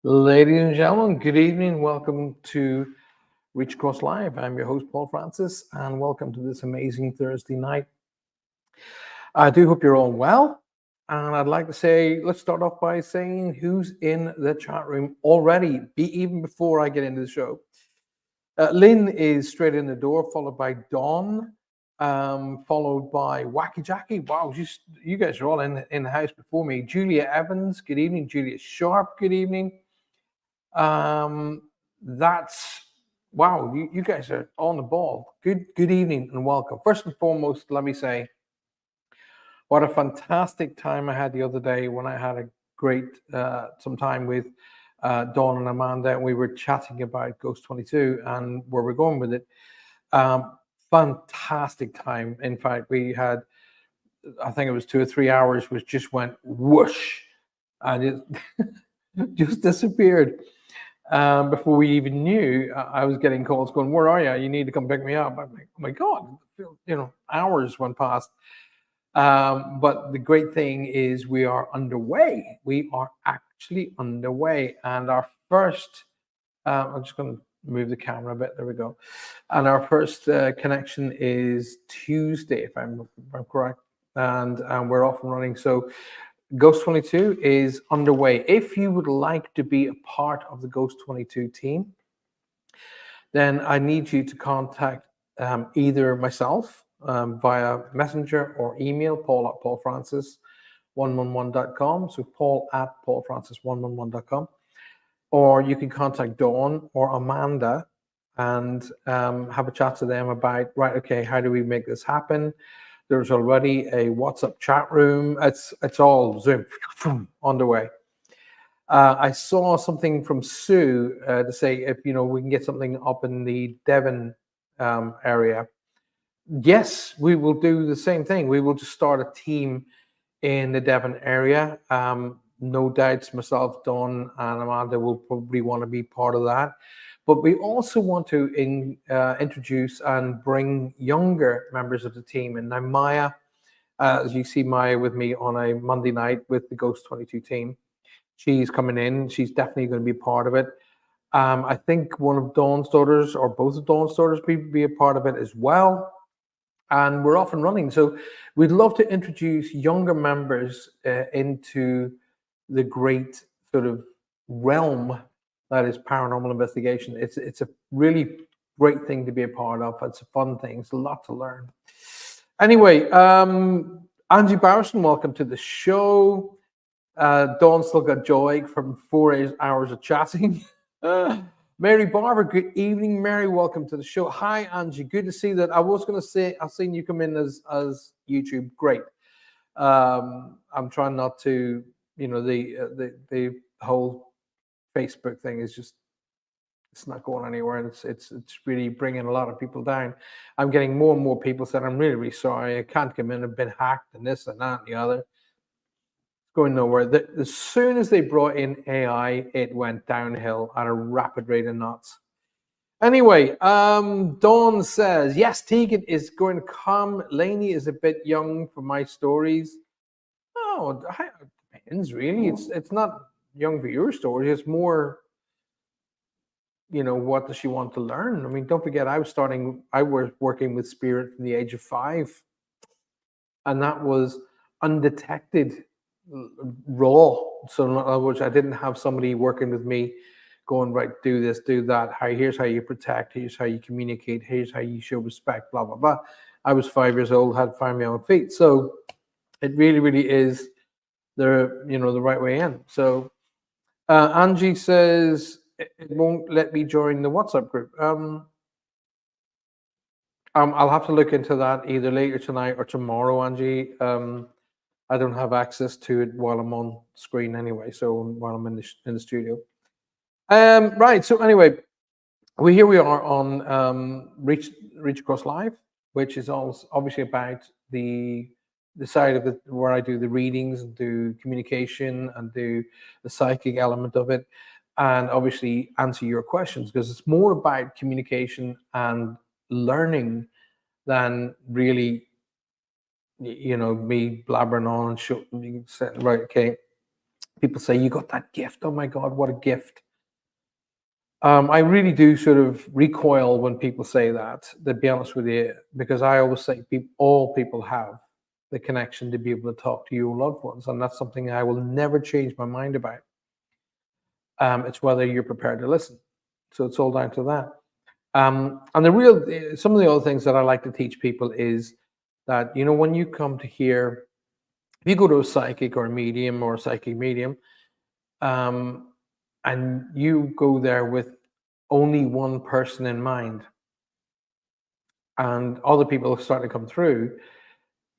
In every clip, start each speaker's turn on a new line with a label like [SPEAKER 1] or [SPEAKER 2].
[SPEAKER 1] Ladies and gentlemen, good evening. Welcome to Reach Across Live. I'm your host, Paul Francis, and welcome to this amazing Thursday night. I do hope you're all well. And I'd like to say, let's start off by saying who's in the chat room already, even before I get into the show. Lynn is straight in the door, followed by Dawn, followed by Wacky Jackie. Wow, you guys are all in the house before me. Julia Evans, good evening. Julia Sharp, good evening. That's wow, you guys are on the ball. Good evening and welcome. First and foremost, let me say what a fantastic time I had the other day when I had a great some time with Dawn and Amanda, and we were chatting about Ghost 22 and where we're going with it. Fantastic time. In fact, we had, I think it was 2 or 3 hours, which just went whoosh, and it just disappeared. Before we even knew, I was getting calls going, "Where are you? You need to come pick me up." I'm like, "Oh my God!" Hours went past. But the great thing is we are underway. We are actually underway, and our first. I'm just going to move the camera a bit. There we go. And our first connection is Tuesday, if I'm correct, and we're off and running. So Ghost 22 is underway. If you would like to be a part of the Ghost 22 team, then I need you to contact either myself via messenger or email, paul@paulfrancis111.com. So paul@paulfrancis111.com. Or you can contact Dawn or Amanda and have a chat to them about, right, okay, how do we make this happen? There's already a WhatsApp chat room. It's all Zoom on the way. I saw something from Sue to say if we can get something up in the Devon area. Yes, we will do the same thing. We will just start a team in the Devon area. No doubts, myself, Dawn, and Amanda will probably want to be part of that. But we also want to introduce and bring younger members of the team. And now Maya, as you see Maya with me on a Monday night with the Ghost 22 team, she's coming in. She's definitely going to be part of it. I think one of Dawn's daughters or both of Dawn's daughters be a part of it as well. And we're off and running. So we'd love to introduce younger members into the great sort of realm that is paranormal investigation. It's a really great thing to be a part of. It's a fun thing. It's a lot to learn. Anyway, Angie Barrison, welcome to the show. Dawn still got joy from 4 hours of chatting. Mary Barber, good evening. Mary, welcome to the show. Hi, Angie. Good to see that. I was going to say, I've seen you come in as YouTube. Great. I'm trying not to, the whole Facebook thing is just, it's not going anywhere. And it's really bringing a lot of people down. I'm getting more and more people saying, I'm really, really sorry. I can't come in. I've been hacked and this and that and the other. Going nowhere. As soon as they brought in AI, it went downhill at a rapid rate of knots. Anyway, Dawn says, yes, Tegan is going to come. Lainey is a bit young for my stories. Oh, it depends, really. It's not young for your stories. It's more, what does she want to learn? I mean, don't forget, I was working with spirit from the age of 5. And that was undetected, raw. So in other words, I didn't have somebody working with me going, right, do this, do that. Here's how you protect. Here's how you communicate. Here's how you show respect, blah, blah, blah. I was 5 years old, had to find my own feet. So it really, really is the right way in. So Angie says, it won't let me join the WhatsApp group. I'll have to look into that either later tonight or tomorrow, Angie. I don't have access to it while I'm on screen anyway, so while I'm in the studio. Right. So anyway, here we are on Reach Across Live, which is also obviously about the side of it where I do the readings and do communication and do the psychic element of it, and obviously answer your questions, because it's more about communication and learning than really me blabbering on and right, okay, People say, you got that gift. Oh my God, what a gift. I really do sort of recoil when people say that, to be honest with you, because I always say all people have the connection to be able to talk to your loved ones. And that's something I will never change my mind about. It's whether you're prepared to listen. So it's all down to that. And some of the other things that I like to teach people is that, when you come to hear, if you go to a psychic or a medium or a psychic medium, and you go there with only one person in mind, and other people start to come through,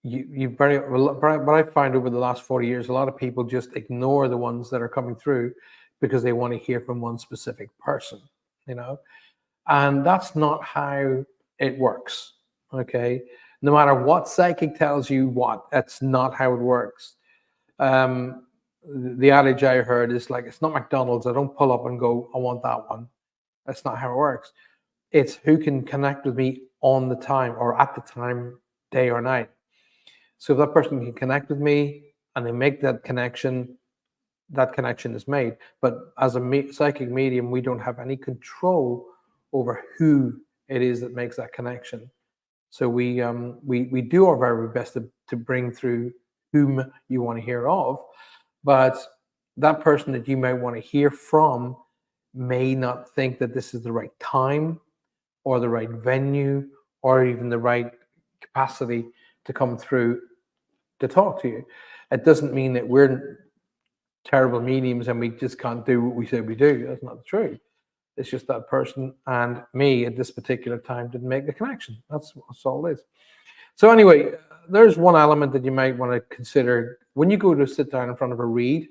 [SPEAKER 1] what I find over the last 40 years, a lot of people just ignore the ones that are coming through because they want to hear from one specific person, and that's not how it works. Okay, no matter what psychic tells you what, that's not how it works. The adage I heard is like, it's not McDonald's. I don't pull up and go, I want that one. That's not how it works. It's who can connect with me on the time or at the time, day or night. So if that person can connect with me and they make that connection is made. But as a psychic medium, we don't have any control over who it is that makes that connection. So we do our very best to bring through whom you want to hear of, but that person that you might want to hear from may not think that this is the right time or the right venue or even the right capacity to come through to talk to you. It doesn't mean that we're terrible mediums and we just can't do what we say we do. That's not true. It's just that person and me at this particular time didn't make the connection. That's all it is. So anyway, there's one element that you might want to consider when you go to sit down in front of a read.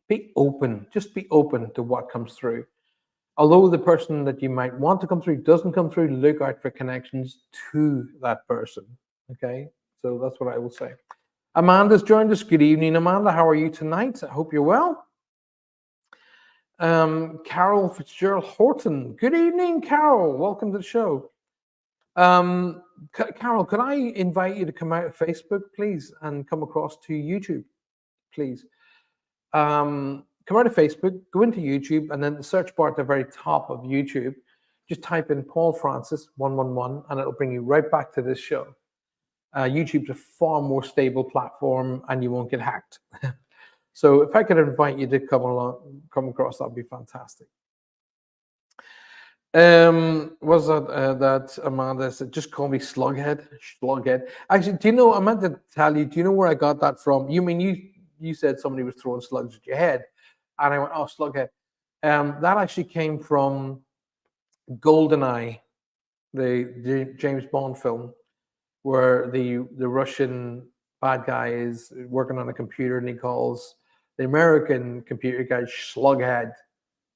[SPEAKER 1] Be open. Just be open to what comes through. Although the person that you might want to come through doesn't come through, look out for connections to that person. Okay, so that's what I will say. Amanda's joined us. Good evening, Amanda. How are you tonight? I hope you're well. Carol Fitzgerald Horton. Good evening, Carol. Welcome to the show. Carol, could I invite you to come out of Facebook, please, and come across to YouTube, please? Come out of Facebook, go into YouTube, and then the search bar at the very top of YouTube, just type in Paul Francis 111, and it'll bring you right back to this show. YouTube's a far more stable platform, and you won't get hacked. So if I could invite you to come across, that'd be fantastic. Was that Amanda said, just call me Slughead? Actually, do you know, I meant to tell you, do you know where I got that from? You said somebody was throwing slugs at your head, and I went, oh, Slughead. That actually came from GoldenEye, the James Bond film, where the Russian bad guy is working on a computer and he calls the American computer guy Slughead.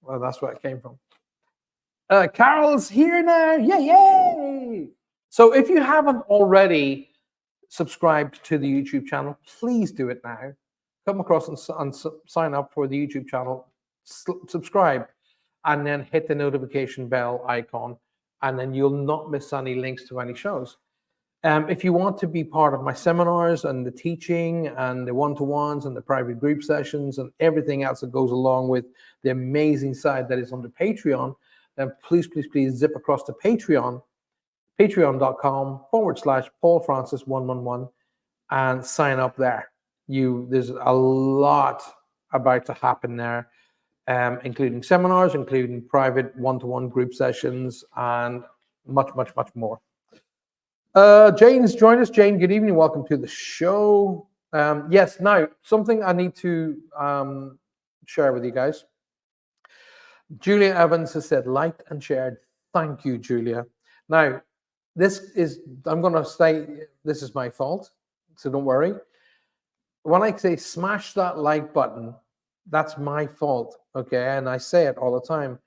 [SPEAKER 1] Well, that's where it came from. Carol's here now. Yay! So if you haven't already subscribed to the YouTube channel, please do it now. Come across and sign up for the YouTube channel, subscribe, and then hit the notification bell icon, and then you'll not miss any links to any shows. If you want to be part of my seminars and the teaching and the one-to-ones and the private group sessions and everything else that goes along with the amazing side that is under Patreon, then please zip across to Patreon, patreon.com/Paul Francis 111, and sign up there. There's a lot about to happen there, including seminars, including private one-to-one group sessions, and much more. Jane's joined us. Jane, good evening. Welcome to the show. Yes, now, something I need to share with you guys. Julia Evans has said, liked and shared. Thank you, Julia. Now, I'm going to say this is my fault, so don't worry. When I say smash that like button, that's my fault, okay? And I say it all the time.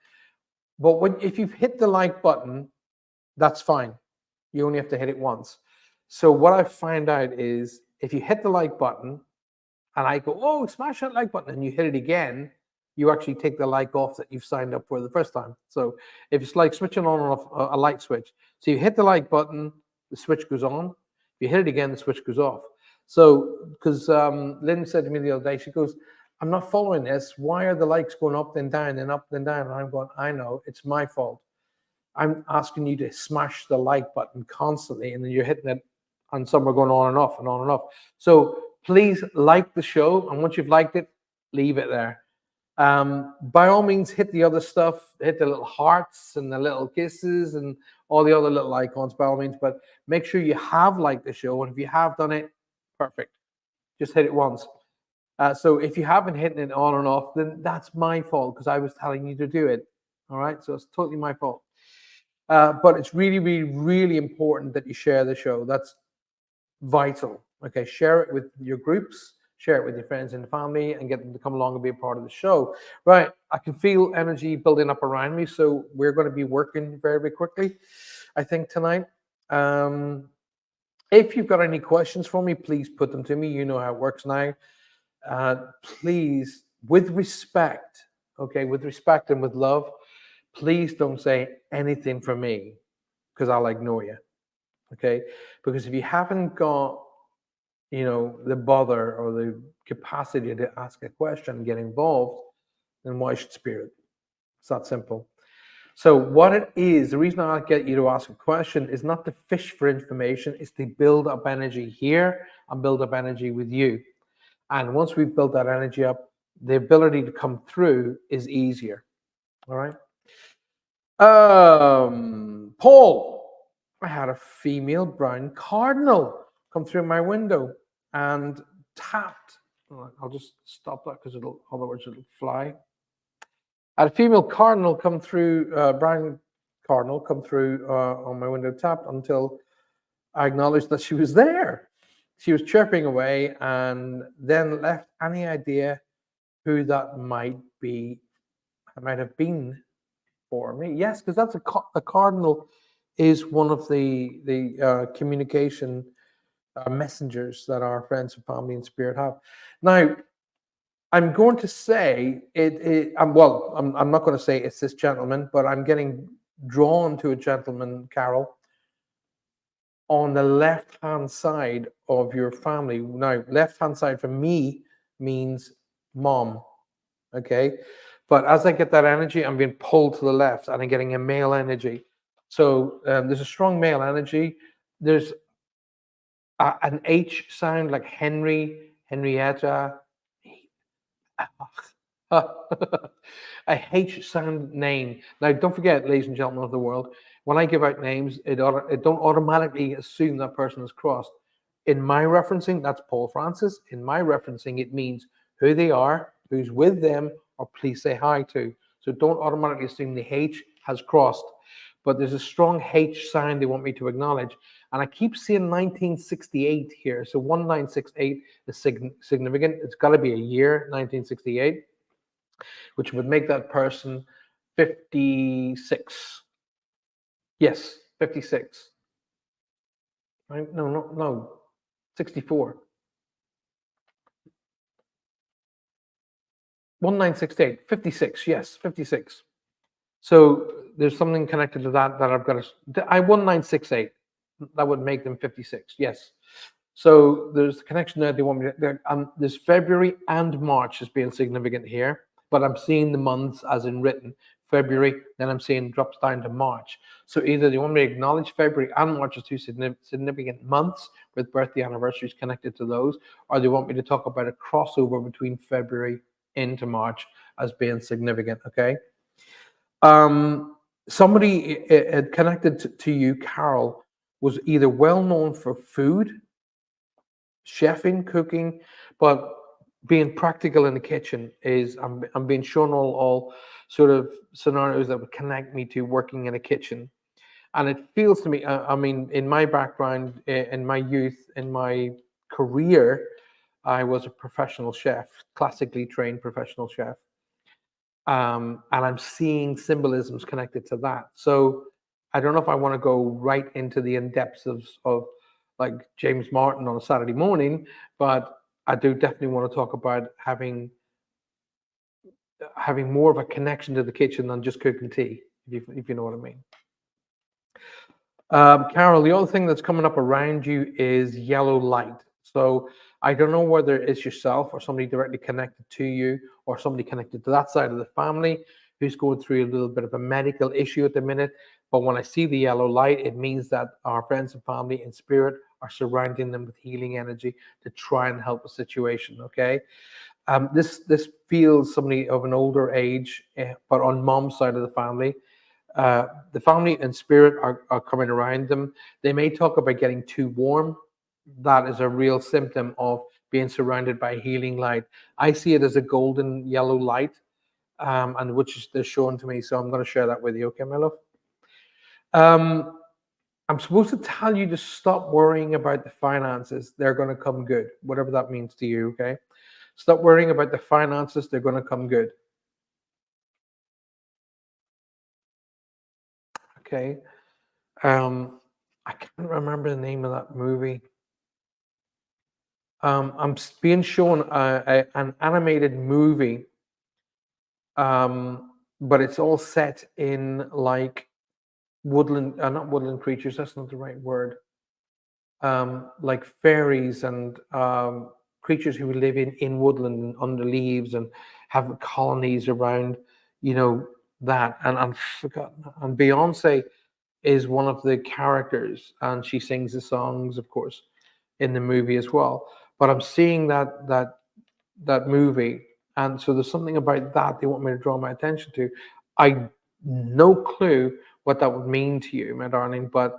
[SPEAKER 1] But if you've hit the like button, that's fine. You only have to hit it once. So what I find out is if you hit the like button and I go, oh, smash that like button, and you hit it again, you actually take the like off that you've signed up for the first time. So if it's like switching on and off a light switch. So you hit the like button, the switch goes on. If you hit it again, the switch goes off. So, because Lynn said to me the other day, she goes, I'm not following this. Why are the likes going up and down and up and down? And I'm going, I know, it's my fault. I'm asking you to smash the like button constantly, and then you're hitting it, and some are going on and off and on and off. So please like the show, and once you've liked it, leave it there. By all means, hit the other stuff, hit the little hearts and the little kisses and all the other little icons, by all means, but make sure you have liked the show. And if you have done it, perfect. Just hit it once. So if you haven't hit it on and off, then that's my fault because I was telling you to do it. All right. So it's totally my fault. But it's really, really, really important that you share the show. That's vital. Okay. Share it with your groups, share it with your friends and family, and get them to come along and be a part of the show. Right. I can feel energy building up around me. So we're going to be working very, very quickly, I think, tonight. If you've got any questions for me, please put them to me. You know how it works now. Please, with respect, okay, with respect and with love, please don't say anything for me because I'll ignore you, okay? Because if you haven't got, the bother or the capacity to ask a question and get involved, then why should Spirit? It's that simple. So what it is, the reason I get you to ask a question is not to fish for information, it's to build up energy here and build up energy with you. And once we've built that energy up, the ability to come through is easier. All right. Paul, I had a female brown cardinal come through my window and tapped. I'll just stop that because otherwise it'll fly. I had a female cardinal come through, brown cardinal come through on my window, tapped until I acknowledged that she was there. She was chirping away and then left any idea who that might have been for me. Yes, because that's a cardinal is one of the communication messengers that our friends and family and spirit have. Now, I'm going to say I'm not going to say it's this gentleman, but I'm getting drawn to a gentleman, Carol, on the left-hand side of your family. Now, left-hand side for me means mom, okay? But as I get that energy, I'm being pulled to the left and I'm getting a male energy. So there's a strong male energy. There's an H sound like Henry, Henrietta. A H sound name. Now, don't forget, ladies and gentlemen of the world, when I give out names, it don't automatically assume that person is crossed. In my referencing, that's Paul Francis. In my referencing, it means who they are, who's with them, or please say hi to. So don't automatically assume the H has crossed. But there's a strong H sound they want me to acknowledge. And I keep seeing 1968 here. So 1968 is significant. It's got to be a year, 1968, which would make that person 56. Yes, 56. Right? No, 64. 1968, 56, yes, 56. So there's something connected to that I've got to. 1968. That would make them 56. Yes. So there's a connection there. They want me to. There's February and March as being significant here, but I'm seeing the months as in written. February, then I'm seeing drops down to March. So either they want me to acknowledge February and March as two significant months with birthday anniversaries connected to those, or they want me to talk about a crossover between February into March as being significant. Okay. Somebody connected to you, Carol, was either well known for food, chefing, cooking, but being practical in the kitchen is I'm being shown all sort of scenarios that would connect me to working in a kitchen. And it feels to me, I mean, in my background, in my youth, in my career, I was a professional chef, classically trained professional chef. And I'm seeing symbolisms connected to that. So I don't know if I want to go right into the in-depths of like James Martin on a Saturday morning, but I do definitely want to talk about having more of a connection to the kitchen than just cooking tea, if you know what I mean. Carol, the other thing that's coming up around you is yellow light. So I don't know whether it's yourself or somebody directly connected to you or somebody connected to that side of the family who's going through a little bit of a medical issue at the minute. But when I see the yellow light, it means that our friends and family in spirit are surrounding them with healing energy to try and help the situation. Okay. This feels somebody of an older age, but on mom's side of the family and spirit are coming around them. They may talk about getting too warm. That is a real symptom of being surrounded by healing light. I see it as a golden yellow light, and which is they're shown to me. So I'm going to share that with you. Okay, my love. Um, I'm supposed to tell you to stop worrying about the finances. They're going to come good, whatever that means to you. Okay. Stop worrying about the finances. They're going to come good. Okay. I can't remember the name of that movie. Being shown an animated movie, but it's all set in like woodland, not woodland creatures. That's not the right word. Like fairies and creatures who live in woodland and under leaves and have colonies around, you know, that. And I'm forgotten. And Beyonce is one of the characters, and she sings the songs, of course, in the movie as well. But I'm seeing that movie, and so there's something about that they want me to draw my attention to. I no clue what that would mean to you, my darling, but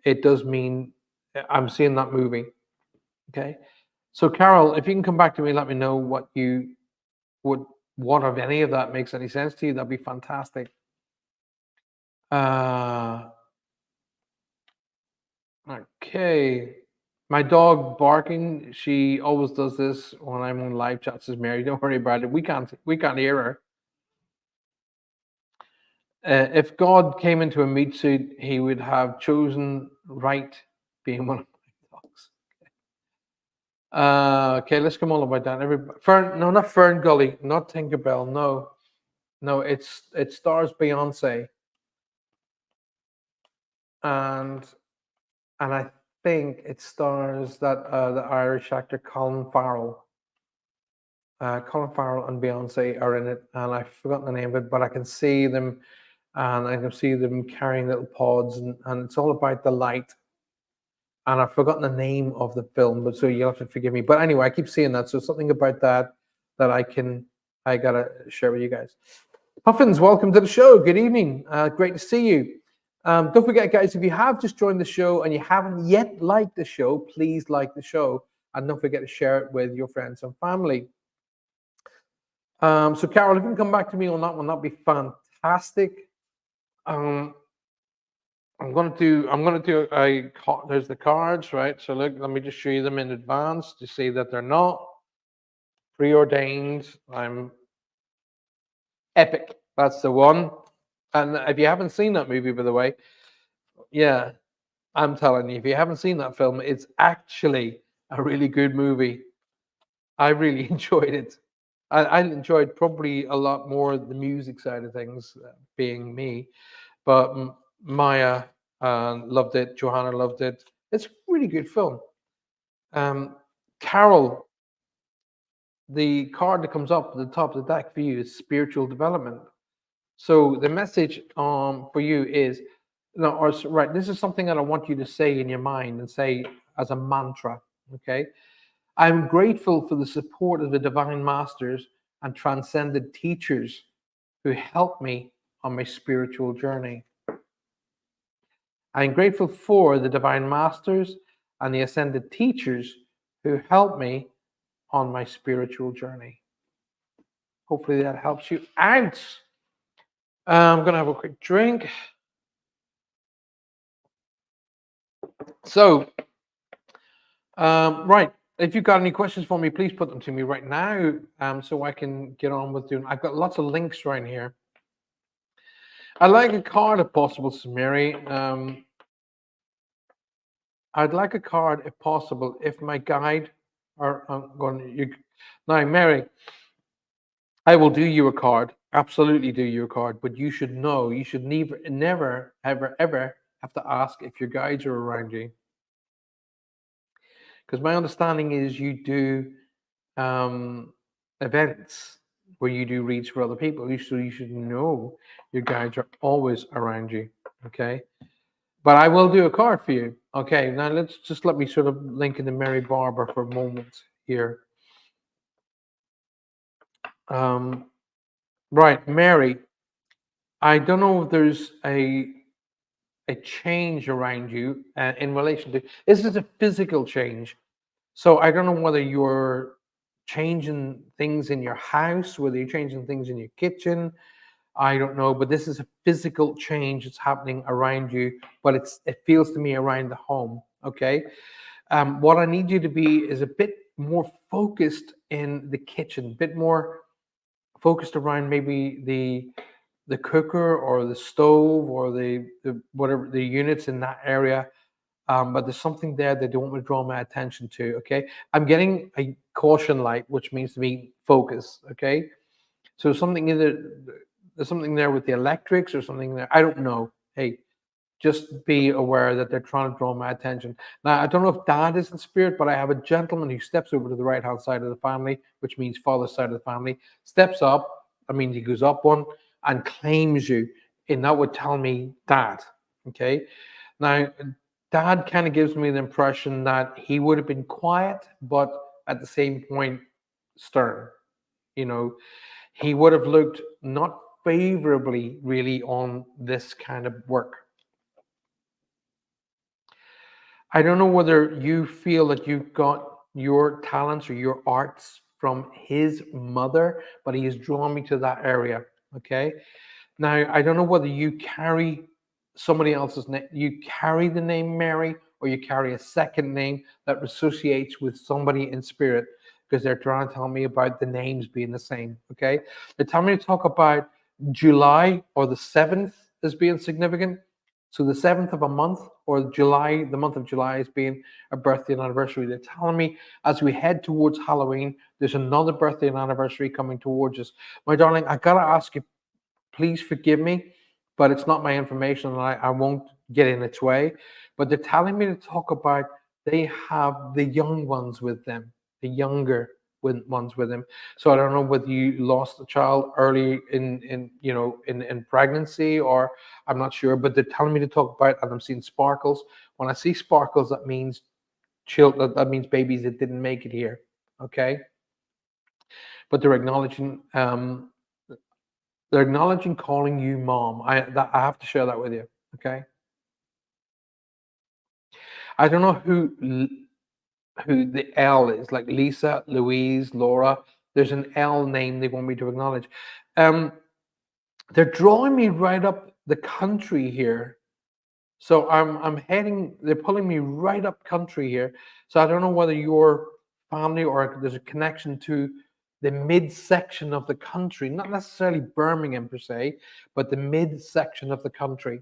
[SPEAKER 1] it does mean I'm seeing that movie. Okay, so Carol, if you can come back to me, let me know what you would what of any of that makes any sense to you. That'd be fantastic. Uh, okay. My dog barking. She always does this when I'm on live chat. Says Mary, don't worry about it. We can't hear her. If God came into a meat suit, he would have chosen right being one of my dogs. Okay, let's come all about that. Fern, no, not Fern Gully, not Tinkerbell. No, no, it stars Beyonce, and I think it stars that the Irish actor Colin Farrell. Colin Farrell and Beyonce are in it, and I've forgotten the name of it, but I can see them, and I can see them carrying little pods, and it's all about the light. And I've forgotten the name of the film, but so you'll have to forgive me. But anyway, I keep seeing that, so something about that I gotta share with you guys. Puffins, welcome to the show. Good evening. Great to see you. Don't forget, guys, if you have just joined the show and you haven't yet liked the show, please like the show, and don't forget to share it with your friends and family. So Carol, if you can come back to me on that one, that'd be fantastic. Um, I'm gonna do there's the cards, right? So look, let me just show you them in advance to see that they're not preordained. I'm epic. That's the one. And if you haven't seen that movie, by the way, yeah, I'm telling you, if you haven't seen that film, it's actually a really good movie. I really enjoyed it. I enjoyed probably a lot more the music side of things, being me, but Maya loved it. Johanna loved it. It's a really good film. Um, Carol, the card that comes up at the top of the deck for you is spiritual development. So the message for you is, no, right. This is something that I want you to say in your mind and say as a mantra. Okay. I'm grateful for the support of the divine masters and transcended teachers who helped me on my spiritual journey. I'm grateful for the divine masters and the ascended teachers who helped me on my spiritual journey. Hopefully that helps you out. I'm going to have a quick drink. So, right. If you've got any questions for me, please put them to me right now, so I can get on with doing. I've got lots of links right here. I'd like a card if possible, Mary. I'd like a card if possible. If my guide are going, you now, Mary, I will do you a card. Absolutely do you a card. But you should know, you should never, ever, ever have to ask if your guides are around you. Because my understanding is you do events where you do reads for other people. So you should know your guides are always around you. Okay. But I will do a card for you. Okay. Now let me sort of link into Mary Barber for a moment here. Um, right, Mary. I don't know if there's a change around you in relation to this is a physical change. So I don't know whether you're changing things in your house, whether you're changing things in your kitchen. I don't know, but this is a physical change that's happening around you, but it feels to me around the home. Okay. What I need you to be is a bit more focused in the kitchen, a bit more focused around maybe the cooker or the stove or the whatever the units in that area. But there's something there that they want me to draw my attention to. Okay, I'm getting a caution light, which means to me focus. Okay, so something either there's something there with the electrics or something there. I don't know. Hey, just be aware that they're trying to draw my attention. Now, I don't know if dad is in spirit, but I have a gentleman who steps over to the right hand side of the family, which means father's side of the family, steps up. I mean, he goes up one and claims you, and that would tell me dad. Okay. Now, dad kind of gives me the impression that he would have been quiet, but at the same point, stern. You know, he would have looked not favorably really on this kind of work. I don't know whether you feel that you've got your talents or your arts from his mother, but he has drawn me to that area. Okay. Now, I don't know whether you carry somebody else's name, you carry the name Mary, or you carry a second name that associates with somebody in spirit, because they're trying to tell me about the names being the same. Okay. They're telling me to talk about July or the 7th as being significant. So the 7th of a month or July, the month of July as being a birthday and anniversary. They're telling me as we head towards Halloween, there's another birthday and anniversary coming towards us. My darling, I gotta ask you, please forgive me, but it's not my information and I won't get in its way. But they're telling me to talk about they have the young ones with them, the younger ones with them. So I don't know whether you lost a child early in pregnancy, or I'm not sure, but they're telling me to talk about, and I'm seeing sparkles. When I see sparkles, that means children, that means babies that didn't make it here. Okay. But they're acknowledging calling you mom. I have to share that with you. Okay. I don't know who the L is, like Lisa, Louise, Laura. There's an L name they want me to acknowledge. Um, they're drawing me right up the country here. So I'm heading. They're pulling me right up country here. So I don't know whether your family or there's a connection to the midsection of the country, not necessarily Birmingham per se, but the midsection of the country.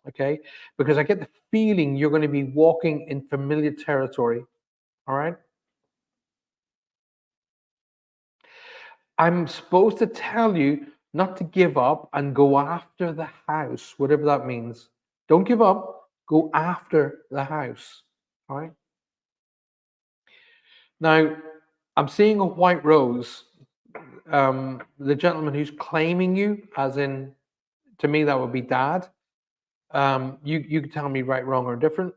[SPEAKER 1] Okay, because I get the feeling you're going to be walking in familiar territory. All right. I'm supposed to tell you not to give up and go after the house, whatever that means. Don't give up, go after the house. All right. Now, I'm seeing a white rose. The gentleman who's claiming you, as in, to me, that would be dad. You can tell me right, wrong, or different.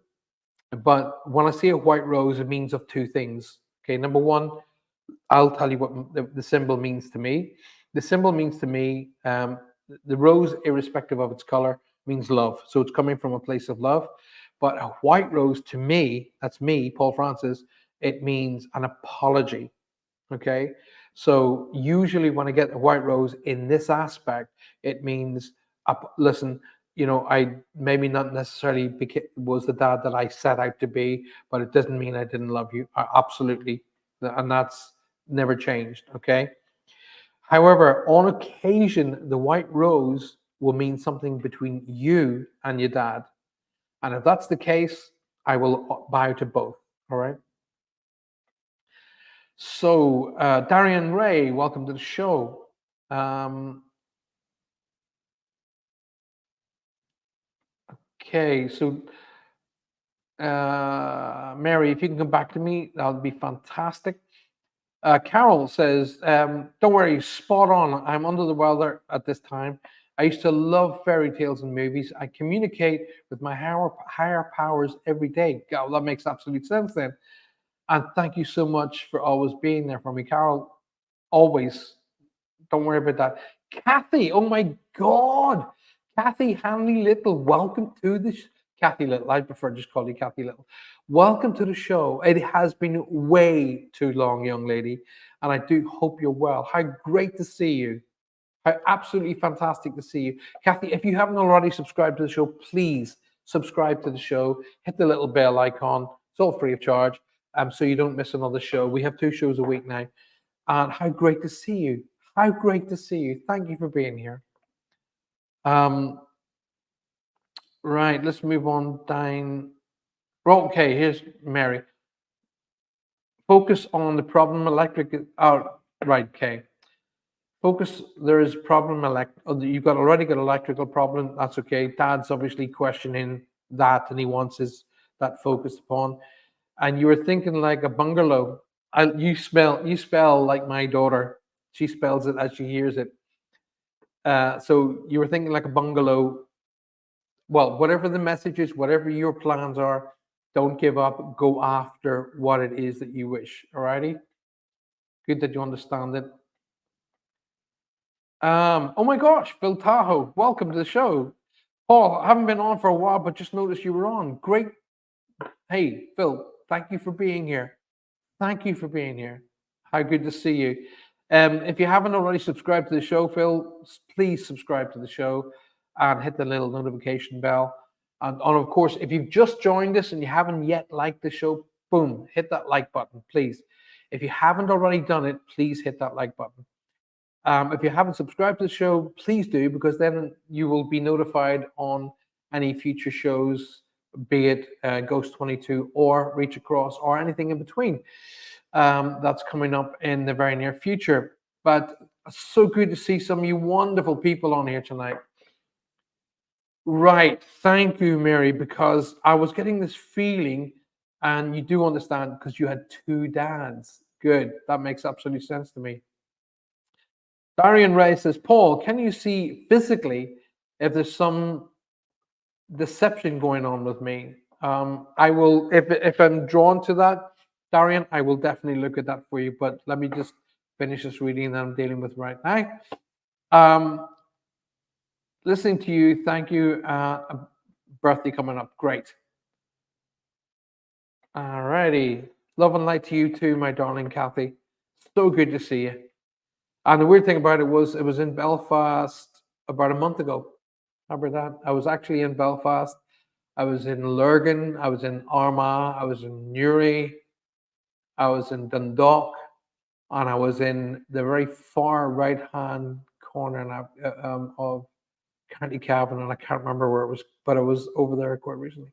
[SPEAKER 1] But when I see a white rose, it means of two things. Okay, number one, I'll tell you what the symbol means to me. The symbol means to me, the rose, irrespective of its color, means love. So it's coming from a place of love. But a white rose to me, that's me, Paul Francis, it means an apology. Okay. So usually when I get the white rose in this aspect, it means, listen, I maybe not necessarily was the dad that I set out to be, but it doesn't mean I didn't love you. Absolutely. And that's never changed. Okay. However, on occasion, the white rose will mean something between you and your dad. And if that's the case, I will bow to both. All right. So, Darian Ray, welcome to the show. Um, okay, so Mary, if you can come back to me, that would be fantastic. Carol says, don't worry, spot on. I'm under the weather at this time. I used to love fairy tales and movies. I communicate with my higher powers every day. God, that makes absolute sense then. And thank you so much for always being there for me, Carol. Always. Don't worry about that. Kathy, oh my God. Kathy Hanley Little, welcome to the Kathy Little. I prefer just call you Kathy Little. Welcome to the show. It has been way too long, young lady, and I do hope you're well. How great to see you. How absolutely fantastic to see you. Kathy, if you haven't already subscribed to the show, please subscribe to the show. Hit the little bell icon. It's all free of charge, so you don't miss another show. We have 2 shows a week now. And how great to see you. How great to see you. Thank you for being here. Right, let's move on down. Okay, here's Mary. Focus on the problem electric. Oh, right, okay. Focus, there is problem you've already got electrical problem. That's okay. Dad's obviously questioning that and he wants that focused upon. And you were thinking like a bungalow. You spell like my daughter. She spells it as she hears it. So you were thinking like a bungalow. Well, whatever the message is, whatever your plans are, don't give up. Go after what it is that you wish. Alrighty. Good that you understand it. Oh my gosh, Phil Tahoe, welcome to the show. Paul, I haven't been on for a while, but just noticed you were on. Great. Hey, Phil, thank you for being here. Thank you for being here. How good to see you. If you haven't already subscribed to the show, Phil, please subscribe to the show and hit the little notification bell. And of course, if you've just joined us and you haven't yet liked the show, boom, hit that like button, please. If you haven't already done it, please hit that like button. If you haven't subscribed to the show, please do, because then you will be notified on any future shows, be it Ghost 22 or Reach Across or anything in between that's coming up in the very near future. But so good to see some of you wonderful people on here tonight. Right. Thank you, Mary, because I was getting this feeling, and you do understand because you had 2 dads. Good. That makes absolute sense to me. Darian Ray says, Paul, can you see physically if there's some deception going on with me? I will, if I'm drawn to that, Darian, I will definitely look at that for you. But let me just finish this reading that I'm dealing with right now. Listening to you, thank you. Birthday coming up, great. All righty. Love and light to you too, my darling Kathy. So good to see you. And the weird thing about it was in Belfast about a month ago. How about that? I was actually in Belfast. I was in Lurgan. I was in Armagh. I was in Newry. I was in Dundalk. And I was in the very far right-hand corner of County Cavan. And I can't remember where it was, but I was over there quite recently.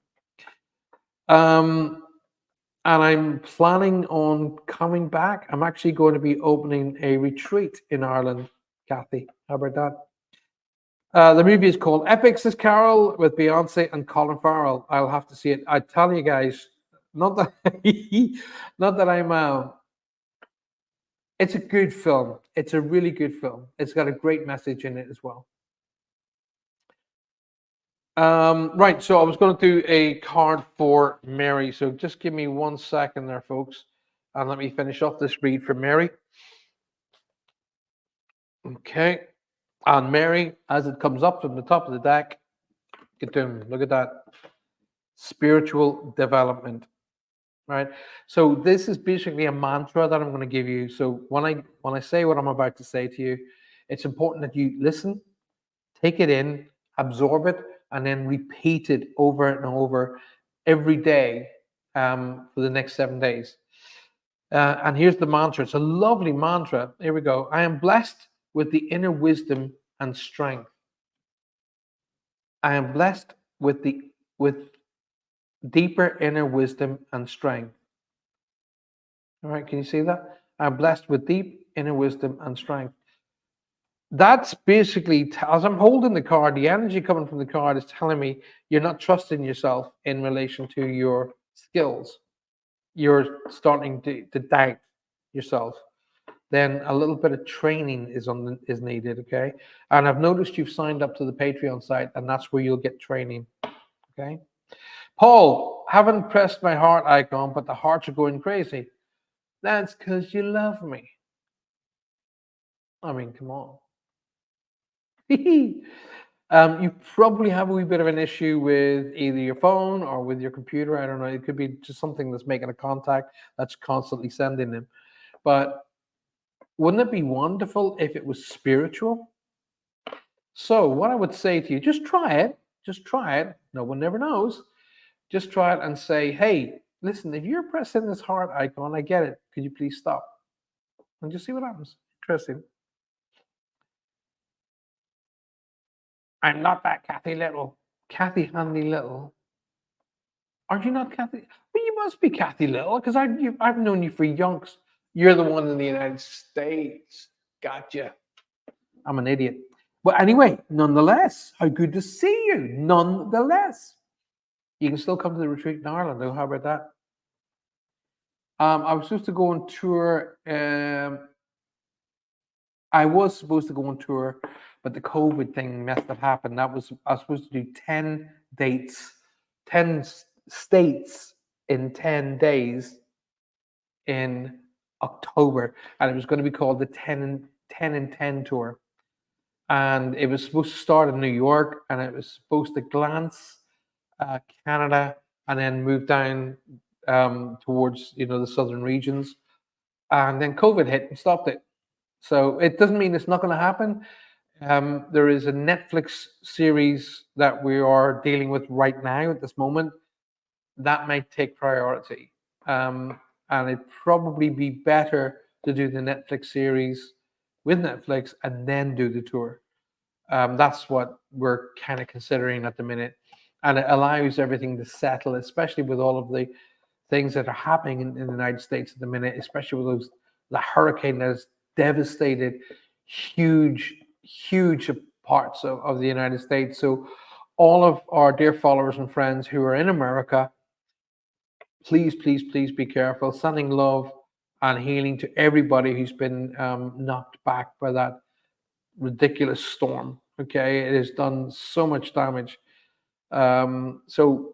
[SPEAKER 1] And I'm planning on coming back. I'm actually going to be opening a retreat in Ireland, Kathy. How about that? The movie is called Epic, says Carol, with Beyonce and Colin Farrell. I'll have to see it. I tell you guys, not that I'm. It's a good film. It's a really good film. It's got a great message in it as well. Right, so I was going to do a card for Mary. So just give me 1 second there, folks, and let me finish off this read for Mary. Okay, and Mary, as it comes up from the top of the deck, look at that. Spiritual development, right? So this is basically a mantra that I'm going to give you. So when I say what I'm about to say to you, it's important that you listen, take it in, absorb it, and then repeat it over and over every day for the next 7 days. And here's the mantra. It's a lovely mantra. Here we go. I am blessed with the inner wisdom and strength. I am blessed with deeper inner wisdom and strength. All right, can you see that? I'm blessed with deep inner wisdom and strength. That's basically, as I'm holding the card, the energy coming from the card is telling me you're not trusting yourself in relation to your skills. You're starting to doubt yourself. Then a little bit of training is needed. Okay, and I've noticed you've signed up to the Patreon site, and that's where you'll get training. Okay, Paul, haven't pressed my heart icon, but the hearts are going crazy. That's because you love me. I mean, come on. You probably have a wee bit of an issue with either your phone or with your computer. I don't know. It could be just something that's making a contact that's constantly sending them. But wouldn't it be wonderful if it was spiritual? So, what I would say to you, just try it. Just try it. No one never knows. Just try it and say, hey, listen, if you're pressing this heart icon, I get it. Could you please stop? And just see what happens. Interesting. I'm not that Kathy Little. Kathy Handy Little. Are you not Kathy? Well, you must be Kathy Little because I've known you for yonks. You're the one in the United States. Gotcha. I'm an idiot. But anyway, nonetheless, how good to see you. Nonetheless, you can still come to the retreat in Ireland, though. How about that? I was supposed to go on tour. I was supposed to go on tour, but the COVID thing messed it happen. I was supposed to do 10 dates, 10 states in 10 days in October, and it was going to be called the 10 and 10 tour. And it was supposed to start in New York, and it was supposed to glance Canada, and then move down towards the southern regions. And then COVID hit and stopped it. So it doesn't mean it's not going to happen. There is a Netflix series that we are dealing with right now at this moment that might take priority. And it'd probably be better to do the Netflix series with Netflix and then do the tour. That's what we're kind of considering at the minute. And it allows everything to settle, especially with all of the things that are happening in the United States at the minute, especially with the hurricane that has devastated huge parts of the United States. So all of our dear followers and friends who are in America, please be careful. Sending love and healing to everybody who's been knocked back by that ridiculous storm. Okay, it has done so much damage. So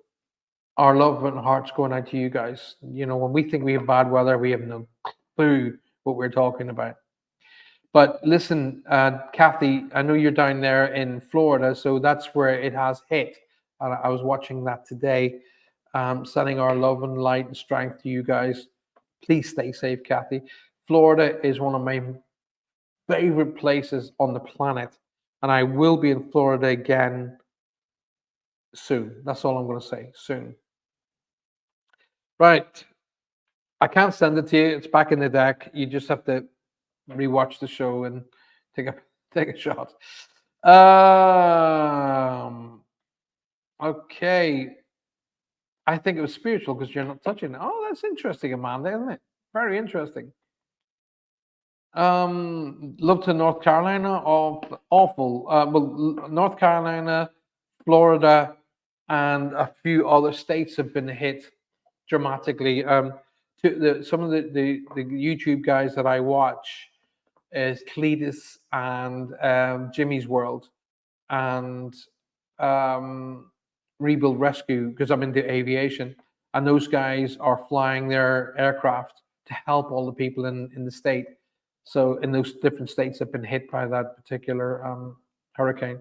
[SPEAKER 1] our love and hearts going out to you guys. When we think we have bad weather, we have no clue what we're talking about. But listen, Kathy, I know you're down there in Florida, so that's where it has hit. And I was watching that today, sending our love and light and strength to you guys. Please stay safe, Kathy. Florida is one of my favorite places on the planet, and I will be in Florida again soon. That's all I'm going to say. Soon. Right. I can't send it to you. It's back in the deck. You just have to rewatch the show and take a shot. Okay. I think it was spiritual because you're not touching it. Oh, that's interesting, Amanda, isn't it? Very interesting. Love to North Carolina. Awful. Well, North Carolina, Florida, and a few other states have been hit dramatically. Some of the YouTube guys that I watch is Cletus and Jimmy's World and Rebuild Rescue, because I'm into aviation, and those guys are flying their aircraft to help all the people in the state. So in those different states that have been hit by that particular hurricane,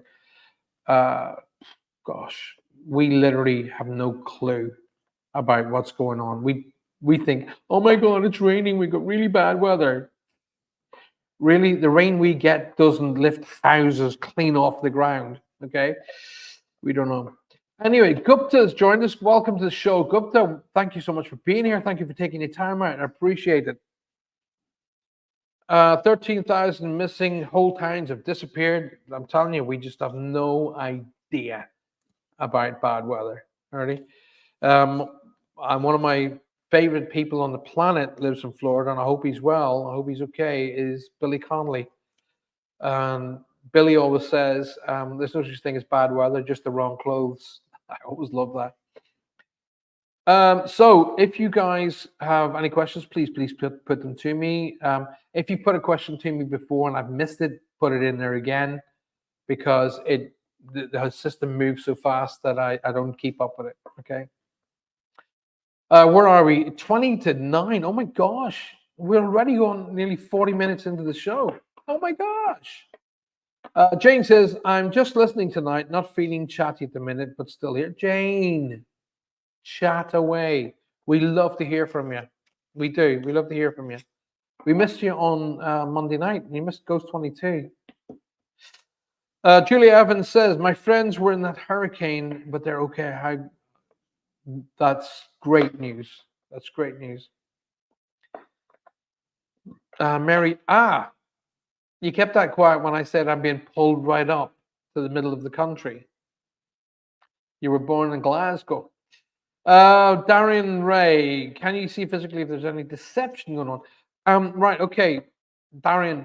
[SPEAKER 1] gosh, we literally have no clue about what's going on. We think, oh my God, it's raining. We got really bad weather. Really, the rain we get doesn't lift houses clean off the ground. Okay, we don't know. Anyway, Gupta has joined us. Welcome to the show, Gupta. Thank you so much for being here. Thank you for taking your time out. I appreciate it. 13,000 missing. Whole towns have disappeared. I'm telling you, we just have no idea about bad weather. Already. I'm one of my favorite people on the planet lives in Florida, and I hope he's well. I hope he's okay. Is Billy Connolly, and Billy always says, there's no such thing as bad weather, just the wrong clothes. I always love that. So if you guys have any questions, please put them to me. If you put a question to me before and I've missed it, put it in there again, because the system moves so fast that I don't keep up with it. Okay. Where are we? 20 to 9. Oh my gosh. We're already on nearly 40 minutes into the show. Oh my gosh. Jane says, I'm just listening tonight, not feeling chatty at the minute, but still here. Jane, chat away. We love to hear from you. We do. We love to hear from you. We missed you on Monday night. You missed Ghost 22. Julia Evans says, my friends were in that hurricane, but they're okay. That's great news. That's great news. Mary, you kept that quiet when I said I'm being pulled right up to the middle of the country. You were born in Glasgow. Darian Ray, can you see physically if there's any deception going on? Right, okay. Darian,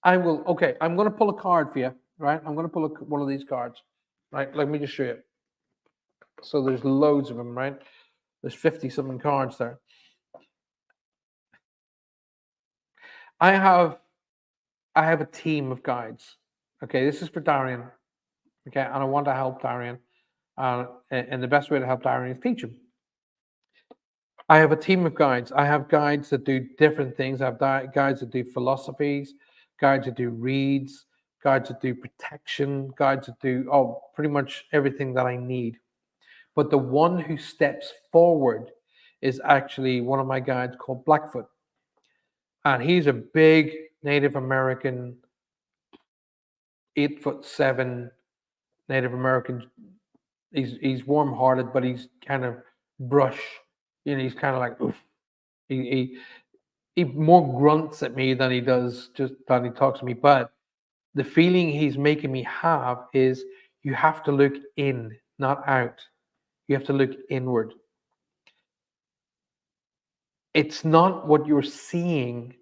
[SPEAKER 1] I'm going to pull a card for you, right? I'm going to pull one of these cards, right? Let me just show you. So there's loads of them, right? There's 50 something cards there. I have a team of guides. Okay, this is for Darian. Okay, and I want to help Darian. And the best way to help Darian is teach him. I have a team of guides. I have guides that do different things. I have guides that do philosophies, guides that do reads, guides that do protection, guides that do pretty much everything that I need. But the one who steps forward is actually one of my guides called Blackfoot. And he's a big Native American, 8'7" Native American. He's warm-hearted, but he's kind of brush. You know, he's kind of like, oof. He more grunts at me than he talks to me. But the feeling he's making me have is you have to look in, not out. You have to look inward. It's not what you're seeing.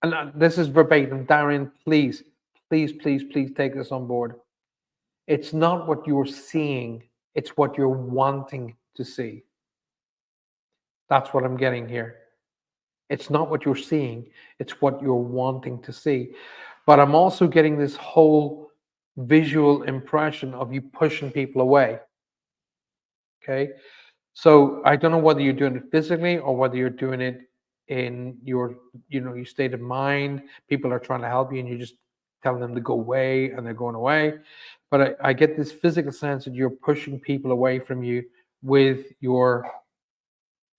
[SPEAKER 1] And this is verbatim. Darren, please take this on board. It's not what you're seeing. It's what you're wanting to see. That's what I'm getting here. It's not what you're seeing. It's what you're wanting to see. But I'm also getting this whole visual impression of you pushing people away. Okay. So I don't know whether you're doing it physically or whether you're doing it in your state of mind. People are trying to help you and you're just telling them to go away and they're going away. But I get this physical sense that you're pushing people away from you with your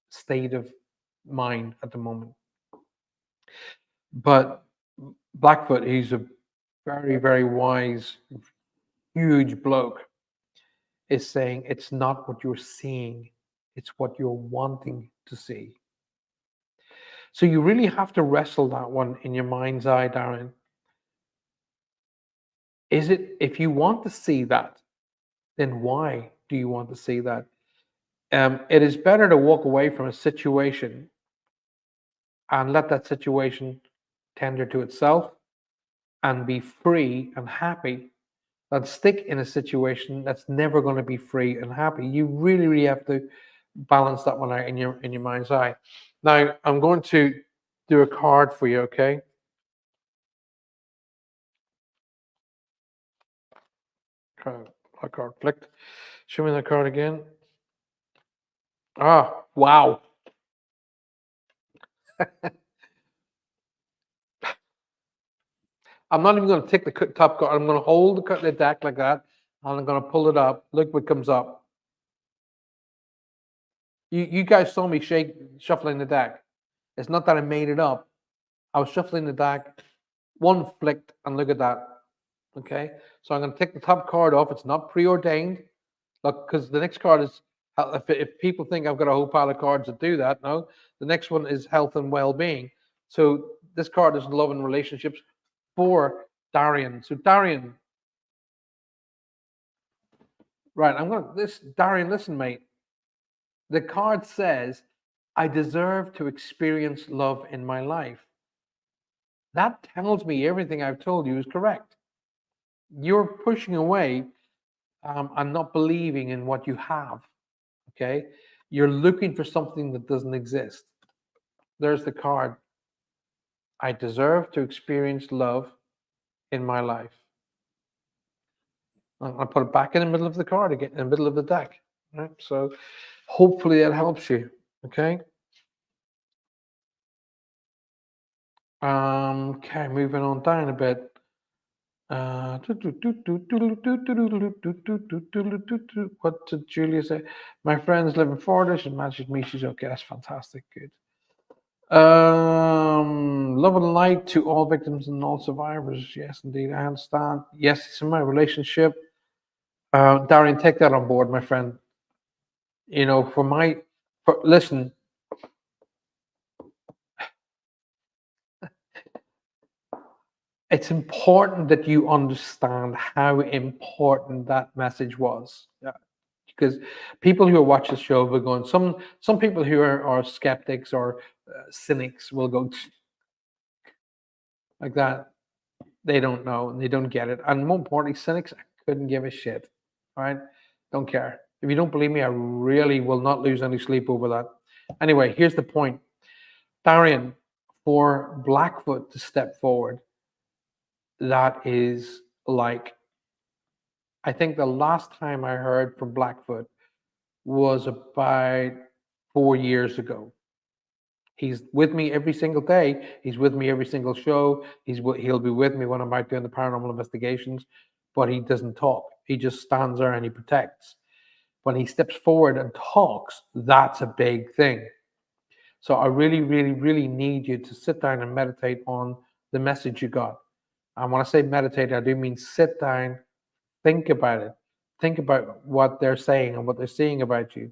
[SPEAKER 1] state of mind at the moment. But Blackfoot, he's a very, very wise, huge bloke, is saying it's not what you're seeing, it's what you're wanting to see. So you really have to wrestle that one in your mind's eye, Darren. Is it, if you want to see that, then why do you want to see that? It is better to walk away from a situation and let that situation tender to itself and be free and happy than stick in a situation that's never going to be free and happy. You really, really have to balance that one out in your mind's eye. Now, I'm going to do a card for you, okay? A card flicked. Show me that card again. Wow. I'm not even going to take the top card. I'm going to hold the deck like that, and I'm going to pull it up. Look what comes up. You guys saw me shuffling the deck. It's not that I made it up. I was shuffling the deck. One flicked, and look at that. Okay, so I'm going to take the top card off. It's not preordained. Look, because the next card is, if people think I've got a whole pile of cards that do that, no. The next one is health and well-being. So this card is love and relationships for Darian. So Darian, right? Darian, listen, mate. The card says, I deserve to experience love in my life. that tells me everything I've told you is correct. You're pushing away and not believing in what you have. Okay, you're looking for something that doesn't exist. There's the card. I deserve to experience love in my life. I'll put it back in the middle of the card again, in the middle of the deck. Right? So hopefully that helps you. Okay. Okay, moving on down a bit. What did Julia say? My friends live in Florida. She messaged me. She's okay. That's fantastic. Good. Love and light to all victims and all survivors. Yes, indeed. I understand. Yes, it's in my relationship. Darian, take that on board, my friend. You know, listen, it's important that you understand how important that message was. Yeah. Because people who watch the show will go, and some people who are skeptics or cynics will go like that. They don't know and they don't get it. And more importantly, cynics couldn't give a shit. All right, don't care. If you don't believe me, I really will not lose any sleep over that. Anyway, here's the point, Darian. For Blackfoot to step forward, that is like, I think the last time I heard from Blackfoot was about 4 years ago. He's with me every single day. He's with me every single show. He'll be with me when I'm out doing the paranormal investigations, but he doesn't talk. He just stands there and he protects. When he steps forward and talks, that's a big thing. So I really, really, really need you to sit down and meditate on the message you got. And when I say meditate, I do mean sit down, think about it. Think about what they're saying and what they're seeing about you.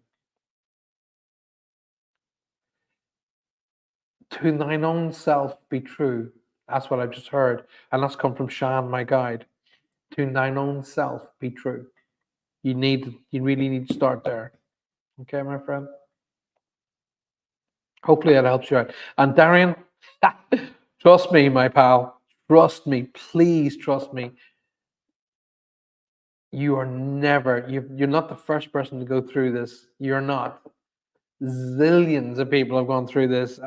[SPEAKER 1] To thine own self be true. That's what I've just heard. And that's come from Shan, my guide. To thine own self be true. You really need to start there. Okay, my friend? Hopefully that helps you out. And Darian, trust me, my pal. Trust me. Please trust me. You're not the first person to go through this. You're not. Zillions of people have gone through this.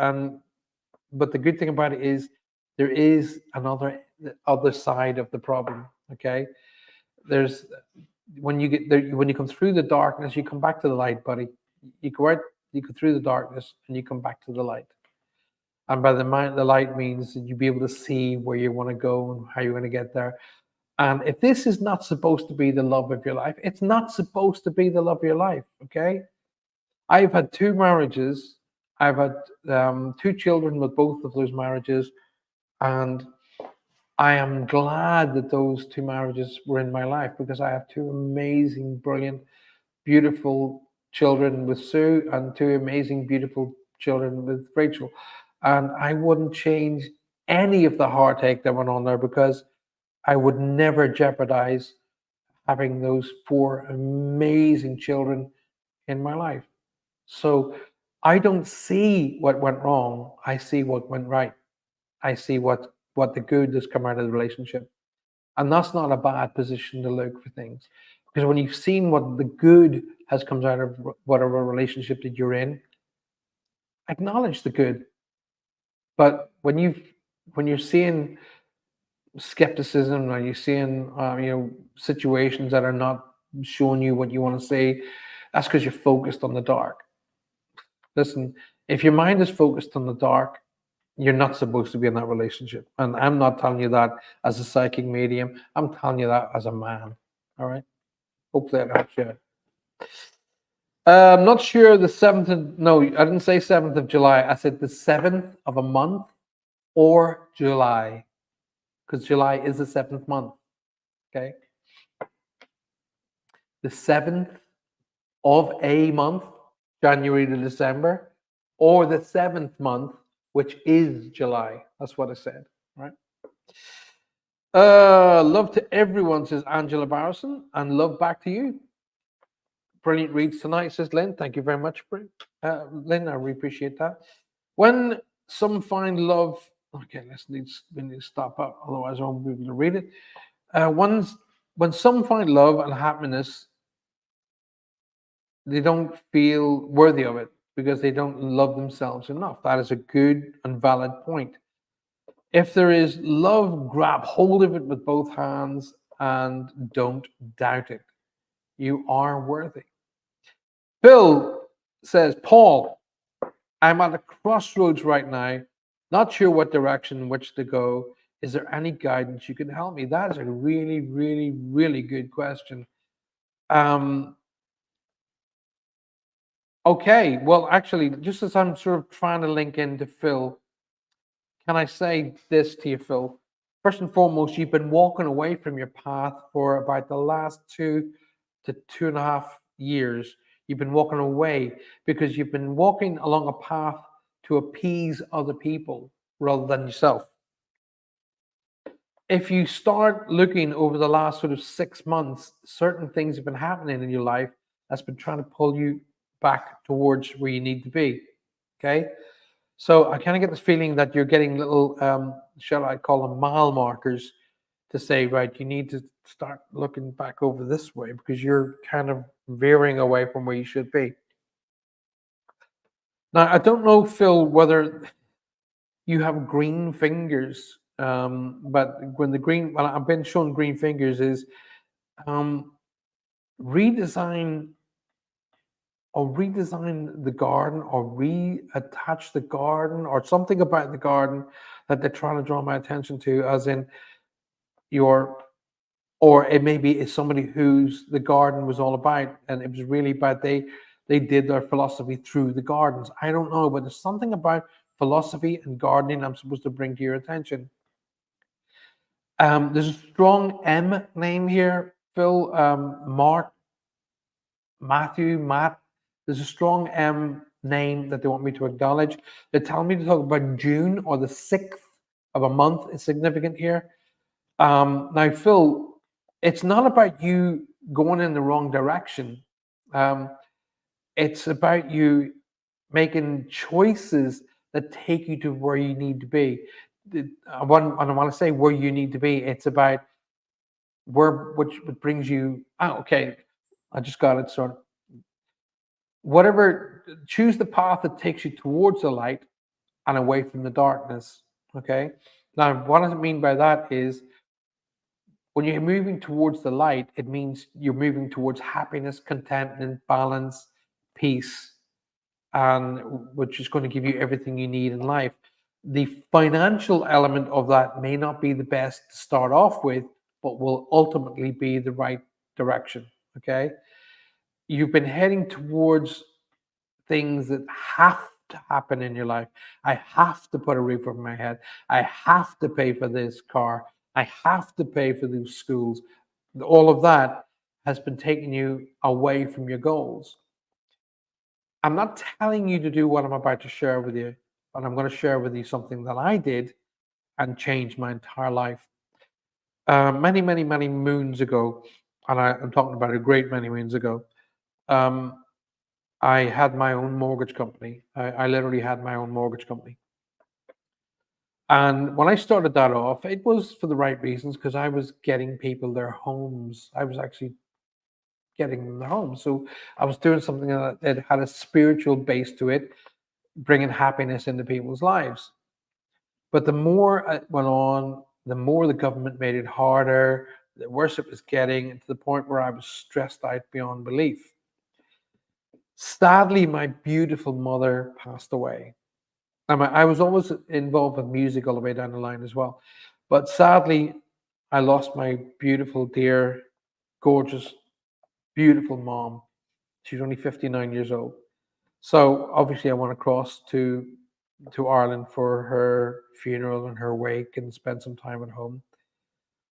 [SPEAKER 1] But the good thing about it is there is another other side of the problem. Okay. There's when you get there, when you come through the darkness, you come back to the light, buddy. You go out, you go through the darkness and you come back to the light. And by the light means that you'll be able to see where you want to go and how you're going to get there. And if this is not supposed to be the love of your life, it's not supposed to be the love of your life. Okay. I've had 2 marriages. I've had 2 children with both of those marriages. And I am glad that those 2 marriages were in my life because I have 2 amazing, brilliant, beautiful children with Sue and 2 amazing, beautiful children with Rachel. And I wouldn't change any of the heartache that went on there because I would never jeopardize having those 4 amazing children in my life. So I don't see what went wrong. I see what went right. I see what the good has come out of the relationship. And that's not a bad position to look for things. Because when you've seen what the good has come out of whatever relationship that you're in, acknowledge the good. But when you're seeing skepticism and you're seeing situations that are not showing you what you want to see, that's because you're focused on the dark. Listen, if your mind is focused on the dark, you're not supposed to be in that relationship. And I'm not telling you that as a psychic medium. I'm telling you that as a man. All right. Hopefully that helps you out. I'm not sure the 7th of, no, I didn't say 7th of July. I said the 7th of a month or July, because July is the 7th month. Okay. The 7th of a month, January to December, or the 7th month, which is July. That's what I said. Right. Love to everyone, says Angela Barrison, and love back to you. Brilliant reads tonight, says Lynn. Thank you very much, Lynn. I really appreciate that. When some find love Okay, we need to stop up, otherwise I won't be able to read it. When some find love and happiness, they don't feel worthy of it because they don't love themselves enough. That is a good and valid point. If there is love, grab hold of it with both hands and don't doubt it. You are worthy. Phil says, Paul, I'm at a crossroads right now, not sure what direction in which to go. Is there any guidance you can help me? That is a really, really, really good question. Um, okay, well, actually, just as I'm sort of trying to link into Phil, can I say this to you, Phil? First and foremost, you've been walking away from your path for about the last 2 to 2.5 years. You've been walking away because you've been walking along a path to appease other people rather than yourself. If you start looking over the last sort of 6 months, certain things have been happening in your life that's been trying to pull you back towards where you need to be. Okay. So I kind of get this feeling that you're getting little, shall I call them mile markers to say, right, you need to start looking back over this way because you're kind of veering away from where you should be. Now, I don't know, Phil, whether you have green fingers, but when I've been shown green fingers is um, redesign redesign the garden or reattach the garden or something about the garden that they're trying to draw my attention to, as in your, or it maybe it's somebody whose the garden was all about and it was really about they did their philosophy through the gardens. I don't know, but there's something about philosophy and gardening I'm supposed to bring to your attention. There's a strong M name here, Phil. Mark, Matthew, Matt. There's a strong M name that they want me to acknowledge. They tell me to talk about June or the 6th of a month is significant here. Now, Phil, it's not about you going in the wrong direction. Um, it's about you making choices that take you to where you need to be. I want to say where you need to be. It's about which brings you. Oh, okay. I just got it. Sort of whatever. Choose the path that takes you towards the light and away from the darkness. Okay. Now, what does it mean by that is when you're moving towards the light, it means you're moving towards happiness, contentment, balance, peace, and which is going to give you everything you need in life. The financial element of that may not be the best to start off with, but will ultimately be the right direction. Okay. You've been heading towards things that have to happen in your life. I have to put a roof over my head. I have to pay for this car. I have to pay for these schools. All of that has been taking you away from your goals. I'm not telling you to do what I'm about to share with you, but I'm going to share with you something that I did and changed my entire life. Many, many, many moons ago, and I'm talking about a great many moons ago, um, I had my own mortgage company. I literally had my own mortgage company. And when I started that off, it was for the right reasons because I was getting people their homes. I was actually getting them their homes. So I was doing something that had a spiritual base to it, bringing happiness into people's lives. But the more it went on, the more the government made it harder, the worse it was getting, to the point where I was stressed out beyond belief. Sadly, my beautiful mother passed away. I was always involved with music all the way down the line as well. But sadly, I lost my beautiful, dear, gorgeous, beautiful mom. She's only 59 years old. So obviously I went across to Ireland for her funeral and her wake and spend some time at home.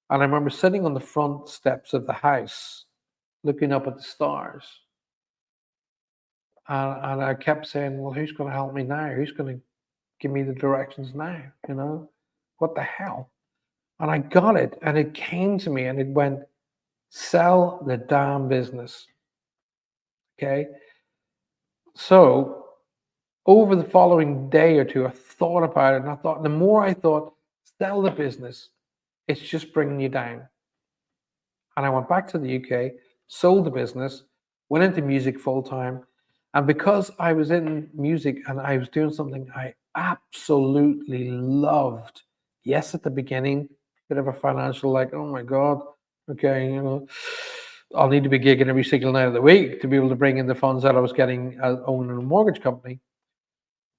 [SPEAKER 1] And I remember sitting on the front steps of the house, looking up at the stars. And I kept saying, well, who's going to help me now? Who's going to give me the directions now? You know, what the hell? And I got it. And it came to me and it went, sell the damn business. Okay. So Over the following day or two, I thought about it, and I thought, the more I thought, sell the business, it's just bringing you down. And I went back to the UK, sold the business, went into music full time. And because I was in music and I was doing something I absolutely loved, yes, at the beginning, bit of a financial, like, oh my God, okay, I'll need to be gigging every single night of the week to be able to bring in the funds that I was getting owning a mortgage company.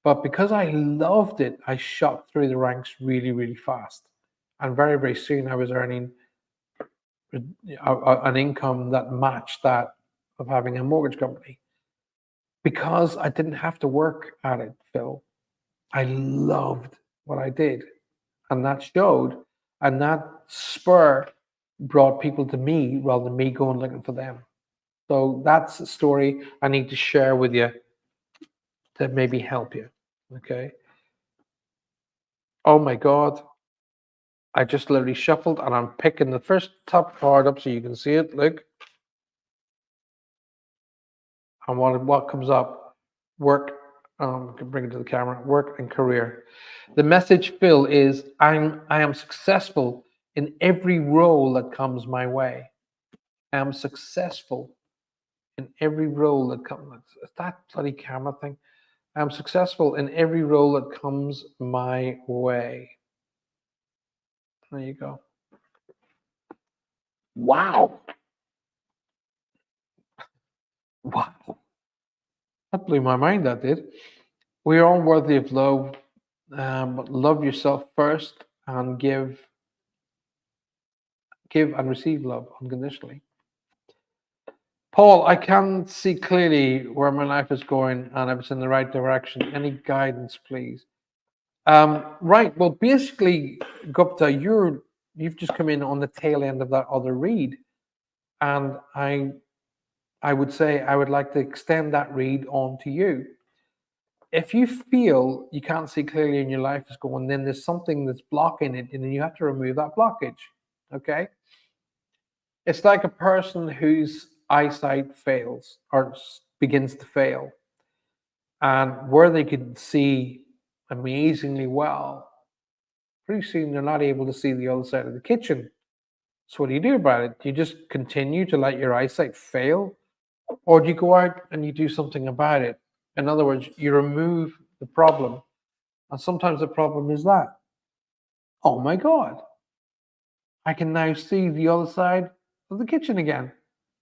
[SPEAKER 1] But because I loved it, I shot through the ranks really, really fast. And very, very soon I was earning an income that matched that of having a mortgage company because I didn't have to work at it, Phil. I loved what I did, and that showed, and that spur brought people to me rather than me going looking for them. So that's a story I need to share with you to maybe help you. Okay. Oh my God. I just literally shuffled and I'm picking the first top card up so you can see it. Look. And what comes up? Work. I can bring it to the camera. Work and career. The message, Phil, is I am successful in every role that comes my way. I am successful in every role that comes. That bloody camera thing. I'm successful in every role that comes my way. There you go. Wow. Wow. That blew my mind, that did. We are all worthy of love, but love yourself first and give and receive love unconditionally. Paul, I can't see clearly where my life is going and if it's in the right direction. Any guidance, please? Right. Well, basically, Gupta, you've just come in on the tail end of that other read, and I would say I would like to extend that read on to you. If you feel you can't see clearly in your life is going, then there's something that's blocking it, and then you have to remove that blockage. Okay. It's like a person whose eyesight fails or begins to fail, and where they could see amazingly well, pretty soon they're not able to see the other side of the kitchen. So what do you do about it? Do you just continue to let your eyesight fail, or do you go out and you do something about it? In other words, you remove the problem. And sometimes the problem is that, oh my God, I can now see the other side of the kitchen again.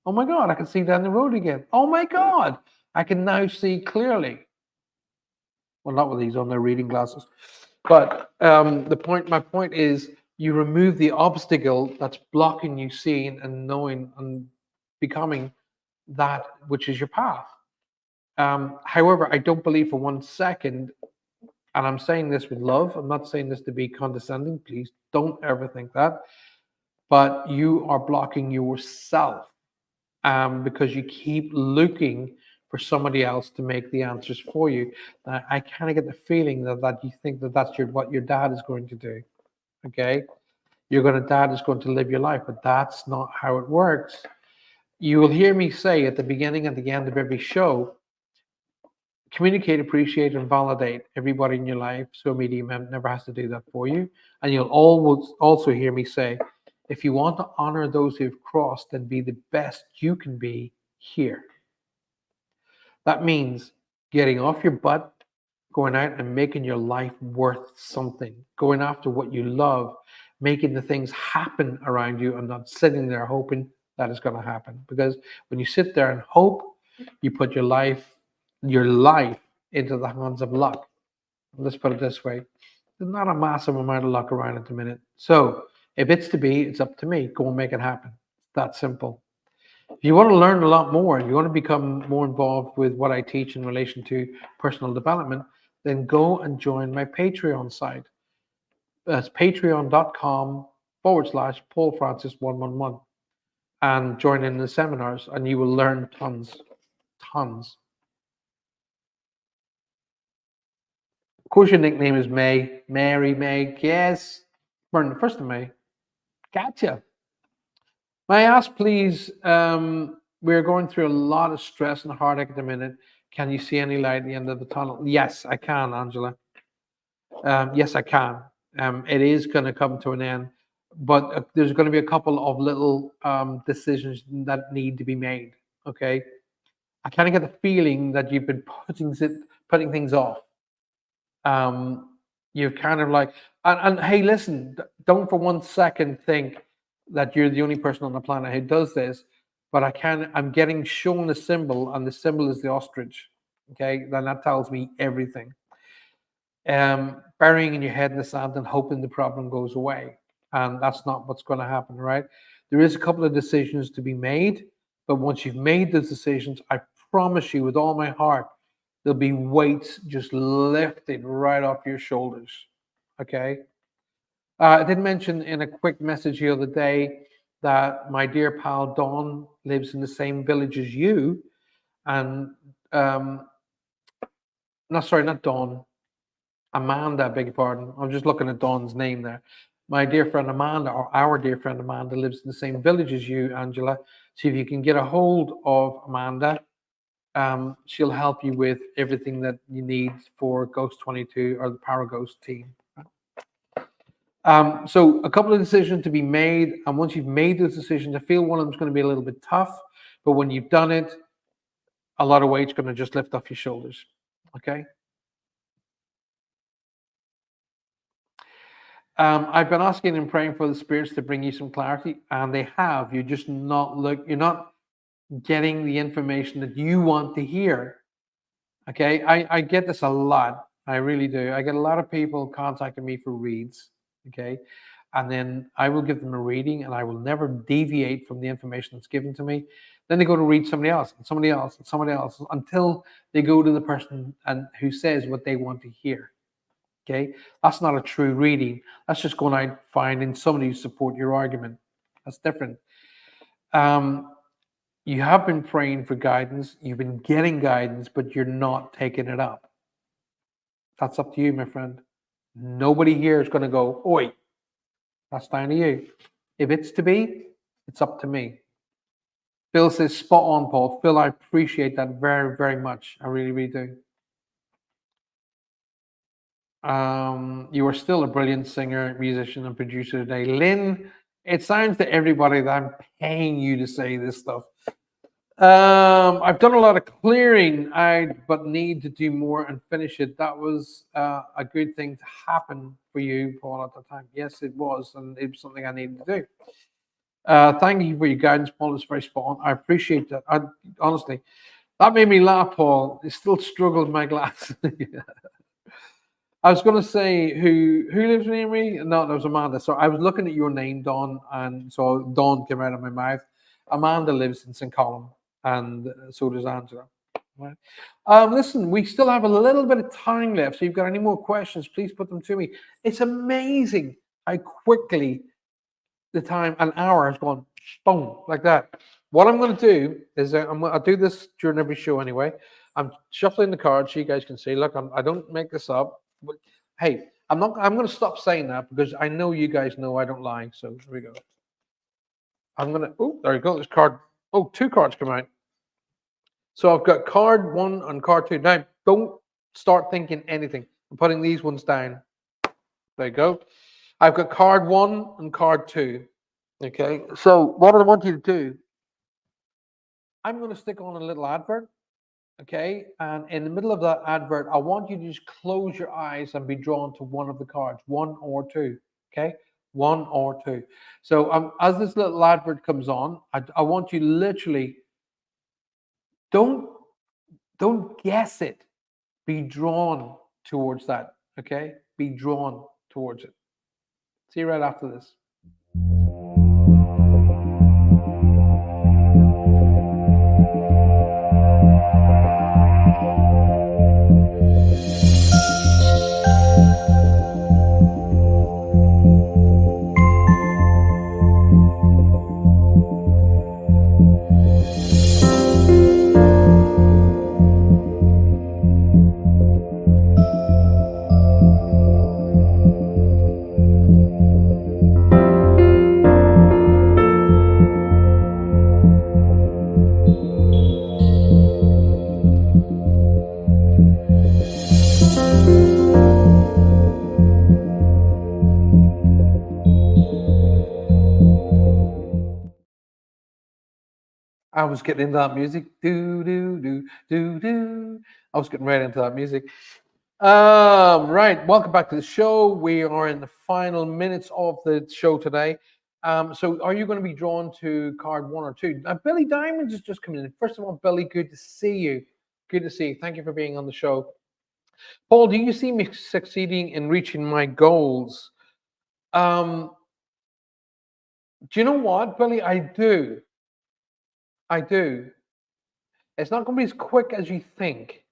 [SPEAKER 1] Oh my God, I can see down the road again. Oh my God, I can now see clearly. Well, not with these on, their reading glasses. But my point is, you remove the obstacle that's blocking you seeing and knowing and becoming that which is your path. However, I don't believe for 1 second, and I'm saying this with love, I'm not saying this to be condescending, please don't ever think that, but you are blocking yourself because you keep looking for somebody else to make the answers for you. I kind of get the feeling that you think that that's what your dad is going to do. Okay, dad is going to live your life, but that's not how it works. You will hear me say at the beginning and the end of every show, communicate, appreciate, and validate everybody in your life so a medium never has to do that for you. And you'll always also hear me say, if you want to honor those who've crossed, then be the best you can be here. That means getting off your butt, going out and making your life worth something, going after what you love, making the things happen around you and not sitting there hoping that it's going to happen. Because when you sit there and hope, you put your life into the hands of luck. Let's put it this way. There's not a massive amount of luck around at the minute. So if it's to be, it's up to me. Go and make it happen. It's that simple. If you want to learn a lot more and you want to become more involved with what I teach in relation to personal development, then go and join my Patreon site. That's patreon.com/Paul Francis 111 and join in the seminars and you will learn tons. Of course, your nickname is May, Mary May. Yes, born the 1st of May. Gotcha. May I ask, please? We're going through a lot of stress and heartache at the minute. Can you see any light at the end of the tunnel? Yes, I can, Angela. Yes, I can. It is going to come to an end, but there's going to be a couple of little decisions that need to be made. Okay, I kind of get the feeling that you've been putting things off. You're kind of like, and hey, listen, don't for one second think that you're the only person on the planet who does this. But I'm getting shown a symbol, and the symbol is the ostrich. Okay, then that tells me everything. Burying in your head in the sand and hoping the problem goes away, and that's not what's going to happen, right? There is a couple of decisions to be made, but once you've made those decisions, I promise you with all my heart, there'll be weights just lifted right off your shoulders. Okay. I did mention in a quick message the other day that my dear pal Dawn lives in the same village as you, and no, sorry, not Dawn, Amanda, I beg your pardon. I'm just looking at Dawn's name there. My dear friend Amanda, or our dear friend Amanda, lives in the same village as you, Angela. So if you can get a hold of Amanda, she'll help you with everything that you need for Ghost 22 or the Paraghost team. So a couple of decisions to be made, and once you've made those decisions, I feel one of them is going to be a little bit tough, but when you've done it, a lot of weight's going to just lift off your shoulders. Okay. I've been asking and praying for the spirits to bring you some clarity, and they have. You're just you're not getting the information that you want to hear. Okay, I get this a lot. I really do. I get a lot of people contacting me for reads. Okay, and then I will give them a reading, and I will never deviate from the information that's given to me. Then they go to read somebody else, and somebody else, and somebody else, until they go to the person who says what they want to hear. Okay, that's not a true reading. That's just going out finding somebody to support your argument. That's different. You have been praying for guidance. You've been getting guidance, but you're not taking it up. That's up to you, my friend. Nobody here is going to go, oi, that's down to you. If it's to be, it's up to me. Phil says, spot on, Paul. Phil, I appreciate that very, very much. I really, really do. You are still a brilliant singer, musician, and producer today. Lynn, it sounds to everybody that I'm paying you to say this stuff. I've done a lot of clearing, but need to do more and finish it. That was a good thing to happen for you, Paul, at the time. Yes, it was, and it was something I needed to do. Thank you for your guidance, Paul. It's very spot on. I appreciate that. Honestly, that made me laugh, Paul. It still struggled my glass. I was going to say who lives near me. No, that was Amanda. So I was looking at your name, Dawn, and so Dawn came out of my mouth. Amanda lives in St. Column, and so does Angela. Right. Listen, we still have a little bit of time left. So if you've got any more questions, please put them to me. It's amazing how quickly the time, an hour has gone, boom, like that. What I'm going to do is I'll do this during every show anyway. I'm shuffling the cards so you guys can see. Look, I don't make this up. But, hey, I'm going to stop saying that because I know you guys know I don't lie. So here we go. I'm going to, oh, there you go. This card. Oh, two cards come out. So I've got card 1 and card 2. Now, don't start thinking anything. I'm putting these ones down. There you go. I've got card 1 and card 2. Okay. So what I want you to do, I'm going to stick on a little advert. Okay. And in the middle of that advert, I want you to just close your eyes and be drawn to one of the cards, 1 or 2. Okay. 1 or 2. So as this little advert comes on, I want you literally, don't guess it. Be drawn towards that. Okay. Be drawn towards it. See you right after this. I was getting into that music. Do, do, do, do, do. I was getting right into that music. Right. Welcome back to the show. We are in the final minutes of the show today. So are you going to be drawn to card 1 or 2? Billy Diamonds is just coming in. First of all, Billy, good to see you. Good to see you. Thank you for being on the show. Paul, do you see me succeeding in reaching my goals? Do you know what, Billy? I do. I do. It's not going to be as quick as you think,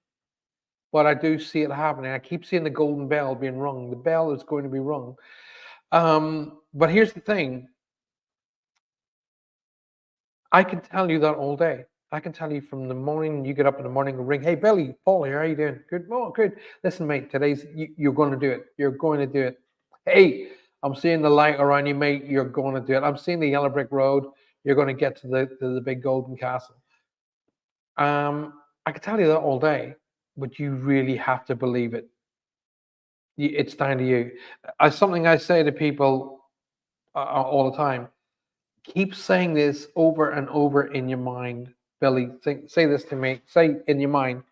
[SPEAKER 1] but I do see it happening. I keep seeing the golden bell being rung. The bell is going to be rung. But here's the thing. I can tell you that all day. I can tell you from the morning you get up in the morning and ring, hey, Billy, Paul here, how you doing? Good. Oh, good. Listen, mate, you're going to do it. You're going to do it. Hey, I'm seeing the light around you, mate. You're going to do it. I'm seeing the yellow brick road. You're going to get to the big golden castle. I can tell you that all day, but you really have to believe it. It's down to you. Something I say to people all the time. Keep saying this over and over in your mind, Billy. Say this to me. Say in your mind.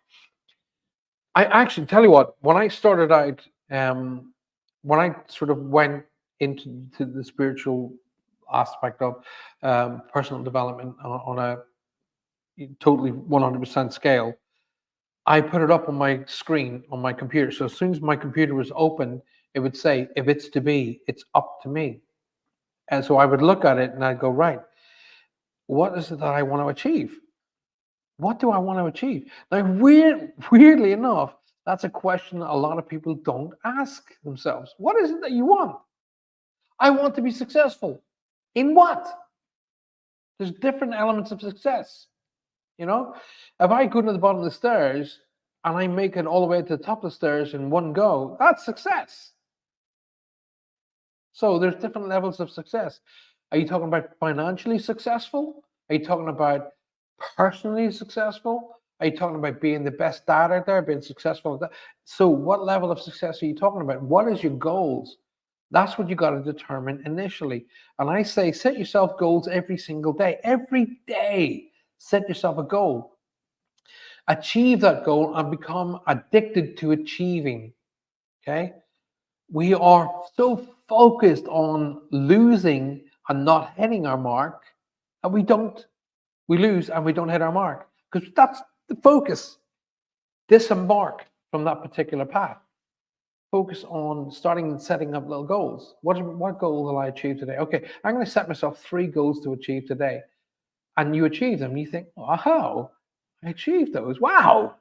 [SPEAKER 1] I actually tell you what. When I started out, when I sort of went into the spiritual aspect of personal development on a totally 100% scale, I put it up on my screen on my computer. So as soon as my computer was open, it would say, if it's to be, it's up to me. And so I would look at it and I'd go, right, what is it that I want to achieve? What do I want to achieve? Now, weirdly enough, that's a question a lot of people don't ask themselves. What is it that you want? I want to be successful. In what? There's different elements of success. You know, if I go to the bottom of the stairs and I make it all the way to the top of the stairs in one go, that's success. So there's different levels of success. Are you talking about financially successful? Are you talking about personally successful? Are you talking about being the best dad out there, being successful at that? So what level of success are you talking about? What is your goals? That's what you got to determine initially. And I say set yourself goals every single day. Every day, set yourself a goal. Achieve that goal and become addicted to achieving. Okay? We are so focused on losing and not hitting our mark, and we lose and we don't hit our mark because that's the focus. Disembark from that particular path. Focus on starting and setting up little goals. What goal will I achieve today? Okay, I'm going to set myself 3 goals to achieve today. And you achieve them. You think, oh, how? I achieved those. Wow.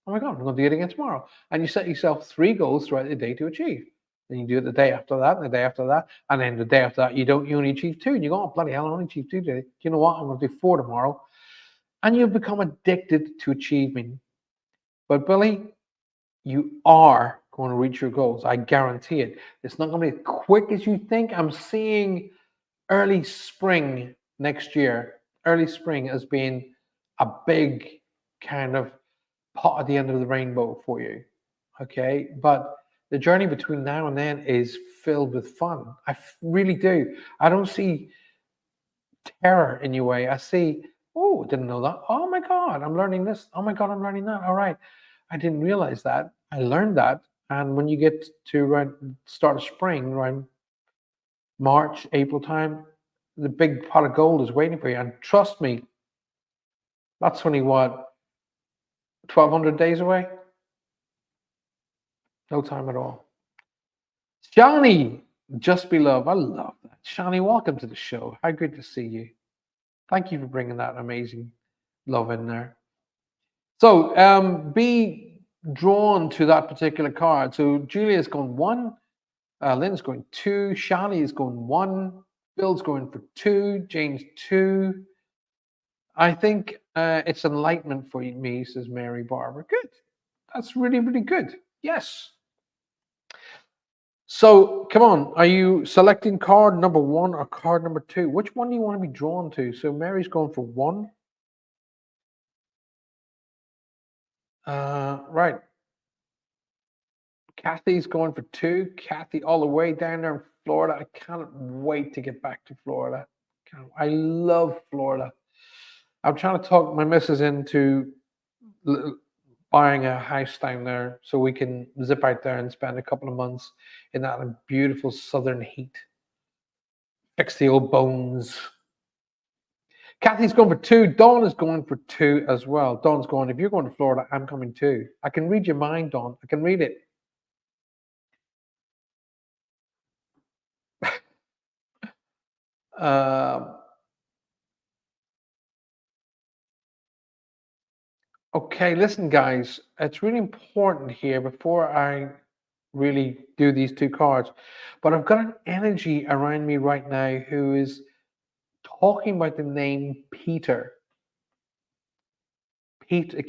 [SPEAKER 1] Oh my God, I'm going to do it again tomorrow. And you set yourself 3 goals throughout the day to achieve. Then you do it the day after that, and the day after that, and then the day after that, you only achieve 2. And you go, oh, bloody hell, I only achieved 2 today. You know what? I'm going to do 4 tomorrow. And you become addicted to achieving. But Billy, you are going to reach your goals. I guarantee it. It's not going to be as quick as you think. I'm seeing early spring next year, early spring as being a big kind of pot at the end of the rainbow for you. Okay. But the journey between now and then is filled with fun. I really do. I don't see terror in your way. I see, oh, didn't know that. Oh my God, I'm learning this. Oh my God, I'm learning that. All right. I didn't realize that. I learned that. And when you get to start of spring, around March, April time, the big pot of gold is waiting for you. And trust me, that's only what, 1,200 days away? No time at all. Johnny, just be love. I love that. Shani, welcome to the show. How good to see you. Thank you for bringing that amazing love in there. So be drawn to that particular card. So Julia's going 1, Lynn's going 2, Shani is going 1, Bill's going for 2, James 2. I think it's enlightenment for me, says Mary Barbara. Good. That's really, really good. Yes. So come on, are you selecting card number 1 or card number 2? Which one do you want to be drawn to? So Mary's going for 1. Right. Kathy's going for 2. Kathy all the way down there in Florida. I can't wait to get back to Florida. I love Florida. I'm trying to talk my missus into buying a house down there so we can zip out there and spend a couple of months in that beautiful southern heat. Fix the old bones. Kathy's going for two. Dawn is going for two as well. Dawn's going, if you're going to Florida, I'm coming too. I can read your mind, Dawn. I can read it. Um, okay, listen, guys. It's really important here before I really do these two cards. But I've got an energy around me right now who is talking about the name Peter. Peter,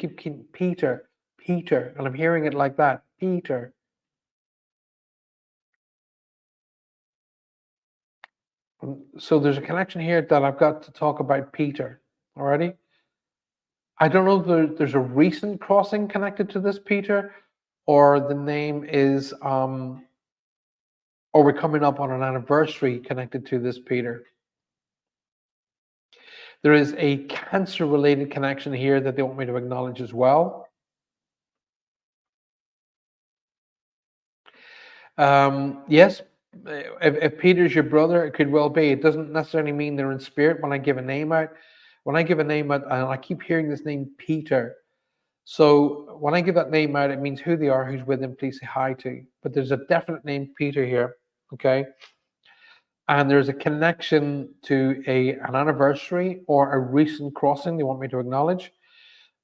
[SPEAKER 1] Peter, Peter, and I'm hearing it like that, Peter. So there's a connection here that I've got to talk about Peter. Alrighty. I don't know if there's a recent crossing connected to this Peter, or the name is, or we're coming up on an anniversary connected to this Peter. There is a cancer-related connection here that they want me to acknowledge as well. Yes, if Peter's your brother, it could well be. It doesn't necessarily mean they're in spirit when I give a name out. When I give a name out, and I keep hearing this name Peter. So when I give that name out, it means who they are, who's with them, please say hi to. But there's a definite name Peter here, okay? And there's a connection to an anniversary or a recent crossing they want me to acknowledge.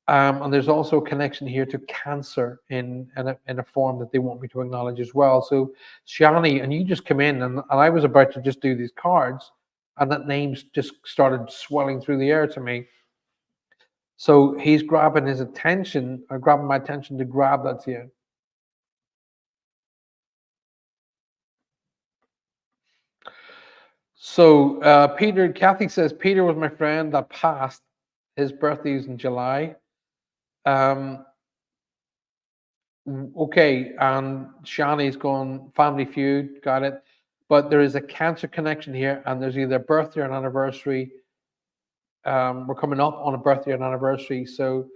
[SPEAKER 1] And there's also a connection here to cancer in a form that they want me to acknowledge as well. So Shani, and you just come in, and I was about to just do these cards, and that name's just started swelling through the air to me. So he's grabbing his attention, or grabbing my attention to grab that to you. So Peter, Kathy says, Peter was my friend that passed. His birthday is in July. Okay, and Shani's gone Family Feud, got it. But there is a cancer connection here, and there's either a birthday or an anniversary. We're coming up on a birthday or an anniversary, so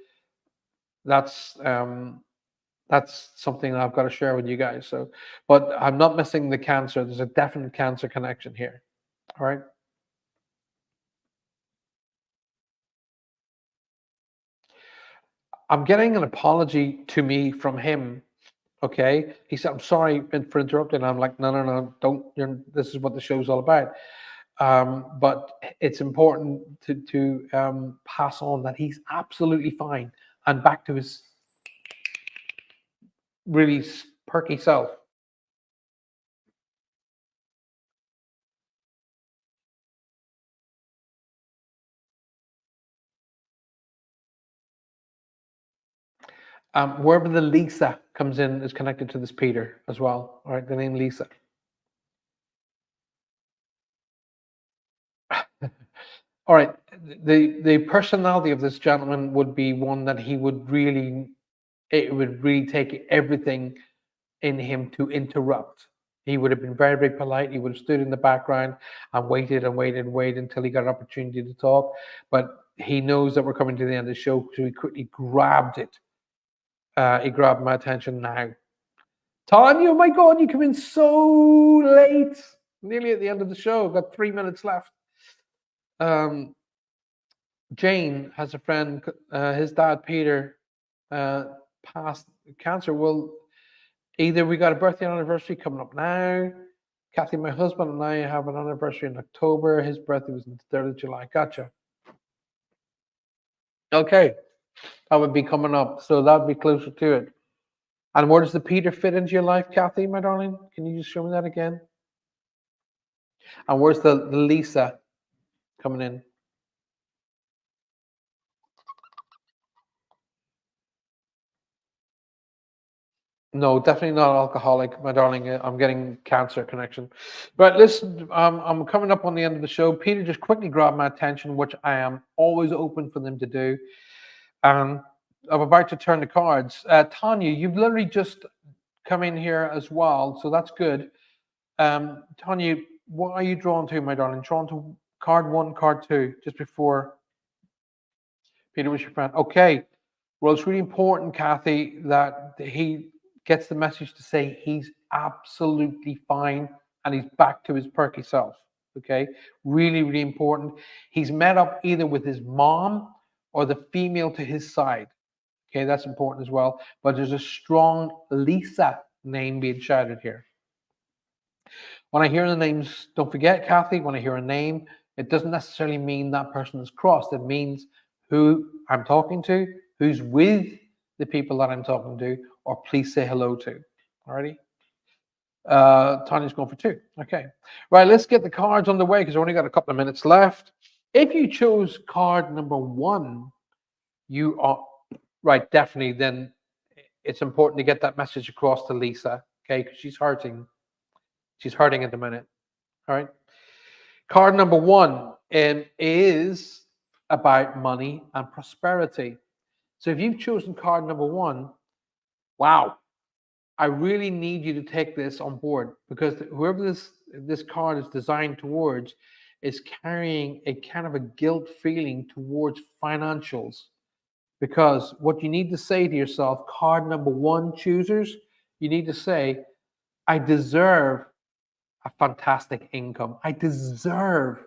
[SPEAKER 1] that's something that I've got to share with you guys. So, but I'm not missing the cancer. There's a definite cancer connection here. All right. I'm getting an apology to me from him. Okay. He said, I'm sorry for interrupting. I'm like, no, no, no, don't. This is what the show's all about. But it's important to pass on that he's absolutely fine and back to his really perky self. Wherever the Lisa comes in is connected to this Peter as well. All right, the name Lisa. All right, the personality of this gentleman would be one that he would really, it would really take everything in him to interrupt. He would have been very, very polite. He would have stood in the background and waited and waited and waited until he got an opportunity to talk. But he knows that we're coming to the end of the show, so he quickly grabbed it. He grabbed my attention now. Tanya, oh my God, you come in so late. Nearly at the end of the show. I've got 3 minutes left. Jane has a friend, his dad, Peter, passed cancer. Well, either we got a birthday anniversary coming up now. Kathy, my husband, and I have an anniversary in October. His birthday was on the 3rd of July. Gotcha. Okay. That would be coming up. So that would be closer to it. And where does the Peter fit into your life, Kathy, my darling? Can you just show me that again? And where's the Lisa coming in? No, definitely not alcoholic, my darling. I'm getting cancer connection. But listen, I'm coming up on the end of the show. Peter just quickly grabbed my attention, which I am always open for them to do. And I'm about to turn the cards. Tanya, you've literally just come in here as well, so that's good. Tanya, what are you drawn to, my darling? Drawn to card one, card two, just before. Peter was your friend. Okay. Well, it's really important, Kathy, that he gets the message to say he's absolutely fine and he's back to his perky self. Okay. Really, really important. He's met up either with his mom or the female to his side. Okay. That's important as well. But there's a strong Lisa name being shouted here. When I hear the names, don't forget, Kathy, when I hear a name, it doesn't necessarily mean that person is crossed. It means who I'm talking to, who's with the people that I'm talking to, or please say hello to. Alrighty? Tanya's going for 2. Okay. Right, let's get the cards on the way because we've only got a couple of minutes left. If you chose card number 1, you are, right, definitely, then it's important to get that message across to Lisa, okay, because she's hurting. She's hurting at the minute. All right. Card number 1 is about money and prosperity. So if you've chosen card number 1, wow, I really need you to take this on board because whoever this card is designed towards is carrying a kind of a guilt feeling towards financials. Because what you need to say to yourself, card number 1 choosers, you need to say, I deserve a fantastic income. I deserve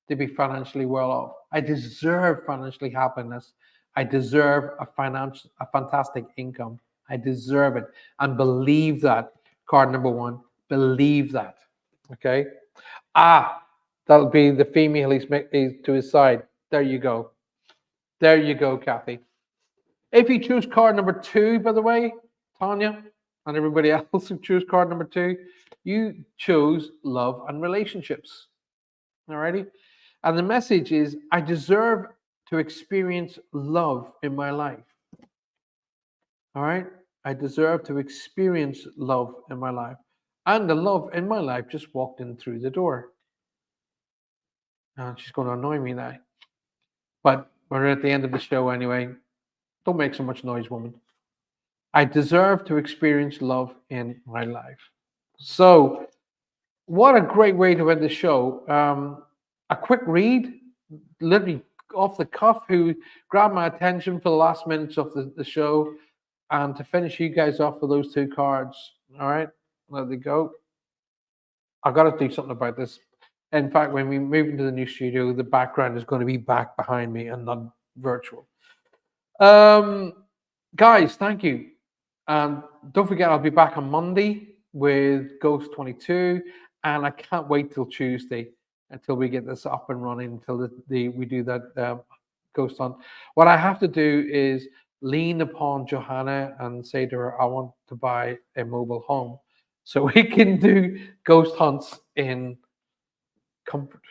[SPEAKER 1] to be financially well off. I deserve financially happiness. I deserve a fantastic income. I deserve it. And believe that. Card number 1. Believe that. Okay. That'll be the female he's to his side. There you go. There you go, Kathy. If you choose card number 2, by the way, Tanya, and everybody else who choose card number 2, you chose love and relationships. Alrighty? And the message is, I deserve to experience love in my life. All right? I deserve to experience love in my life. And the love in my life just walked in through the door. And she's going to annoy me now. But we're at the end of the show anyway. Don't make so much noise, woman. I deserve to experience love in my life. So, what a great way to end the show. A quick read, literally off the cuff, who grabbed my attention for the last minutes of the show. And to finish you guys off with those 2 cards. All right, there they go. I've got to do something about this. In fact, when we move into the new studio, the background is going to be back behind me and not virtual. Guys, thank you. Don't forget, I'll be back on Monday with Ghost 22, and I can't wait till Tuesday until we get this up and running, until we do that Ghost Hunt. What I have to do is lean upon Johanna and say to her, I want to buy a mobile home so we can do ghost hunts in comfort.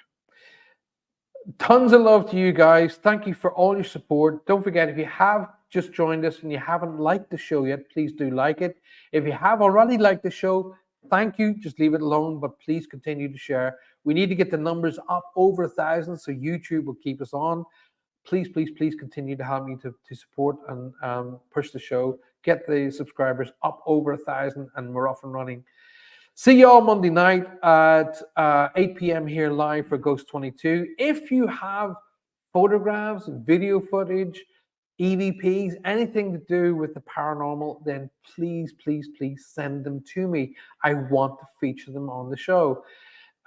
[SPEAKER 1] Tons of love to you guys. Thank you for all your support. Don't forget, if you have just joined us and you haven't liked the show yet, please do like it. If you have already liked the show, thank you. Just leave it alone, but please continue to share. We need to get the numbers up over 1,000 so YouTube will keep us on. Please, please, please continue to help me to support and push the show. Get the subscribers up over 1,000 and we're off and running. See you all Monday night at 8 p.m. here live for Ghost 22. If you have photographs, video footage, EVPs, anything to do with the paranormal, then please, please, please send them to me. I want to feature them on the show.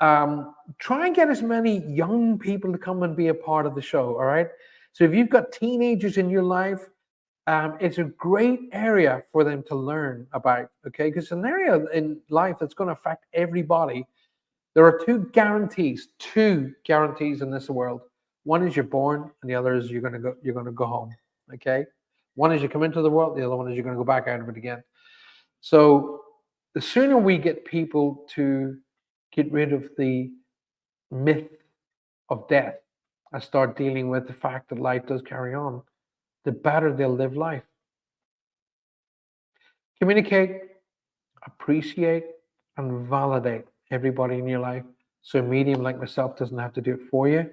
[SPEAKER 1] Try and get as many young people to come and be a part of the show, all right? So if you've got teenagers in your life, it's a great area for them to learn about, okay? Because it's an area in life that's going to affect everybody. There are two guarantees in this world. One is you're born, and the other is you're going to go home, okay? One is you come into the world, the other one is you're going to go back out of it again. So the sooner we get people to get rid of the myth of death and start dealing with the fact that life does carry on, the better they'll live life. Communicate, appreciate, and validate everybody in your life so a medium like myself doesn't have to do it for you.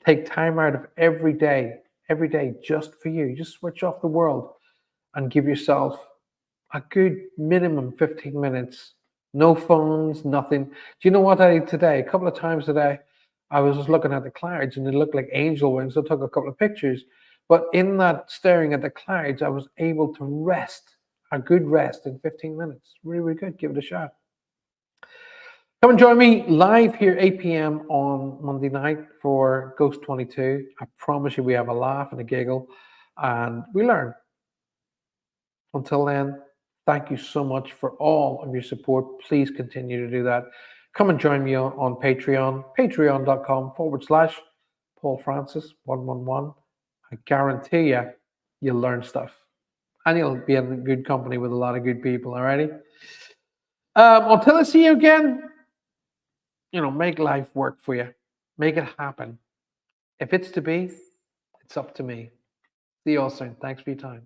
[SPEAKER 1] Take time out of every day just for you. Just switch off the world and give yourself a good minimum 15 minutes. No phones, nothing. Do you know what I did today? A couple of times today, I was just looking at the clouds and they looked like angel wings. I took a couple of pictures. But in that staring at the clouds, I was able to rest, a good rest in 15 minutes. Really, really good. Give it a shot. Come and join me live here 8 p.m. on Monday night for Ghost 22. I promise you we have a laugh and a giggle and we learn. Until then, thank you so much for all of your support. Please continue to do that. Come and join me on Patreon, patreon.com/Paul Francis 111. I guarantee you'll learn stuff and you'll be in good company with a lot of good people. Alrighty. Until I see you again, make life work for you. Make it happen. If it's to be, it's up to me. See you all soon. Thanks for your time.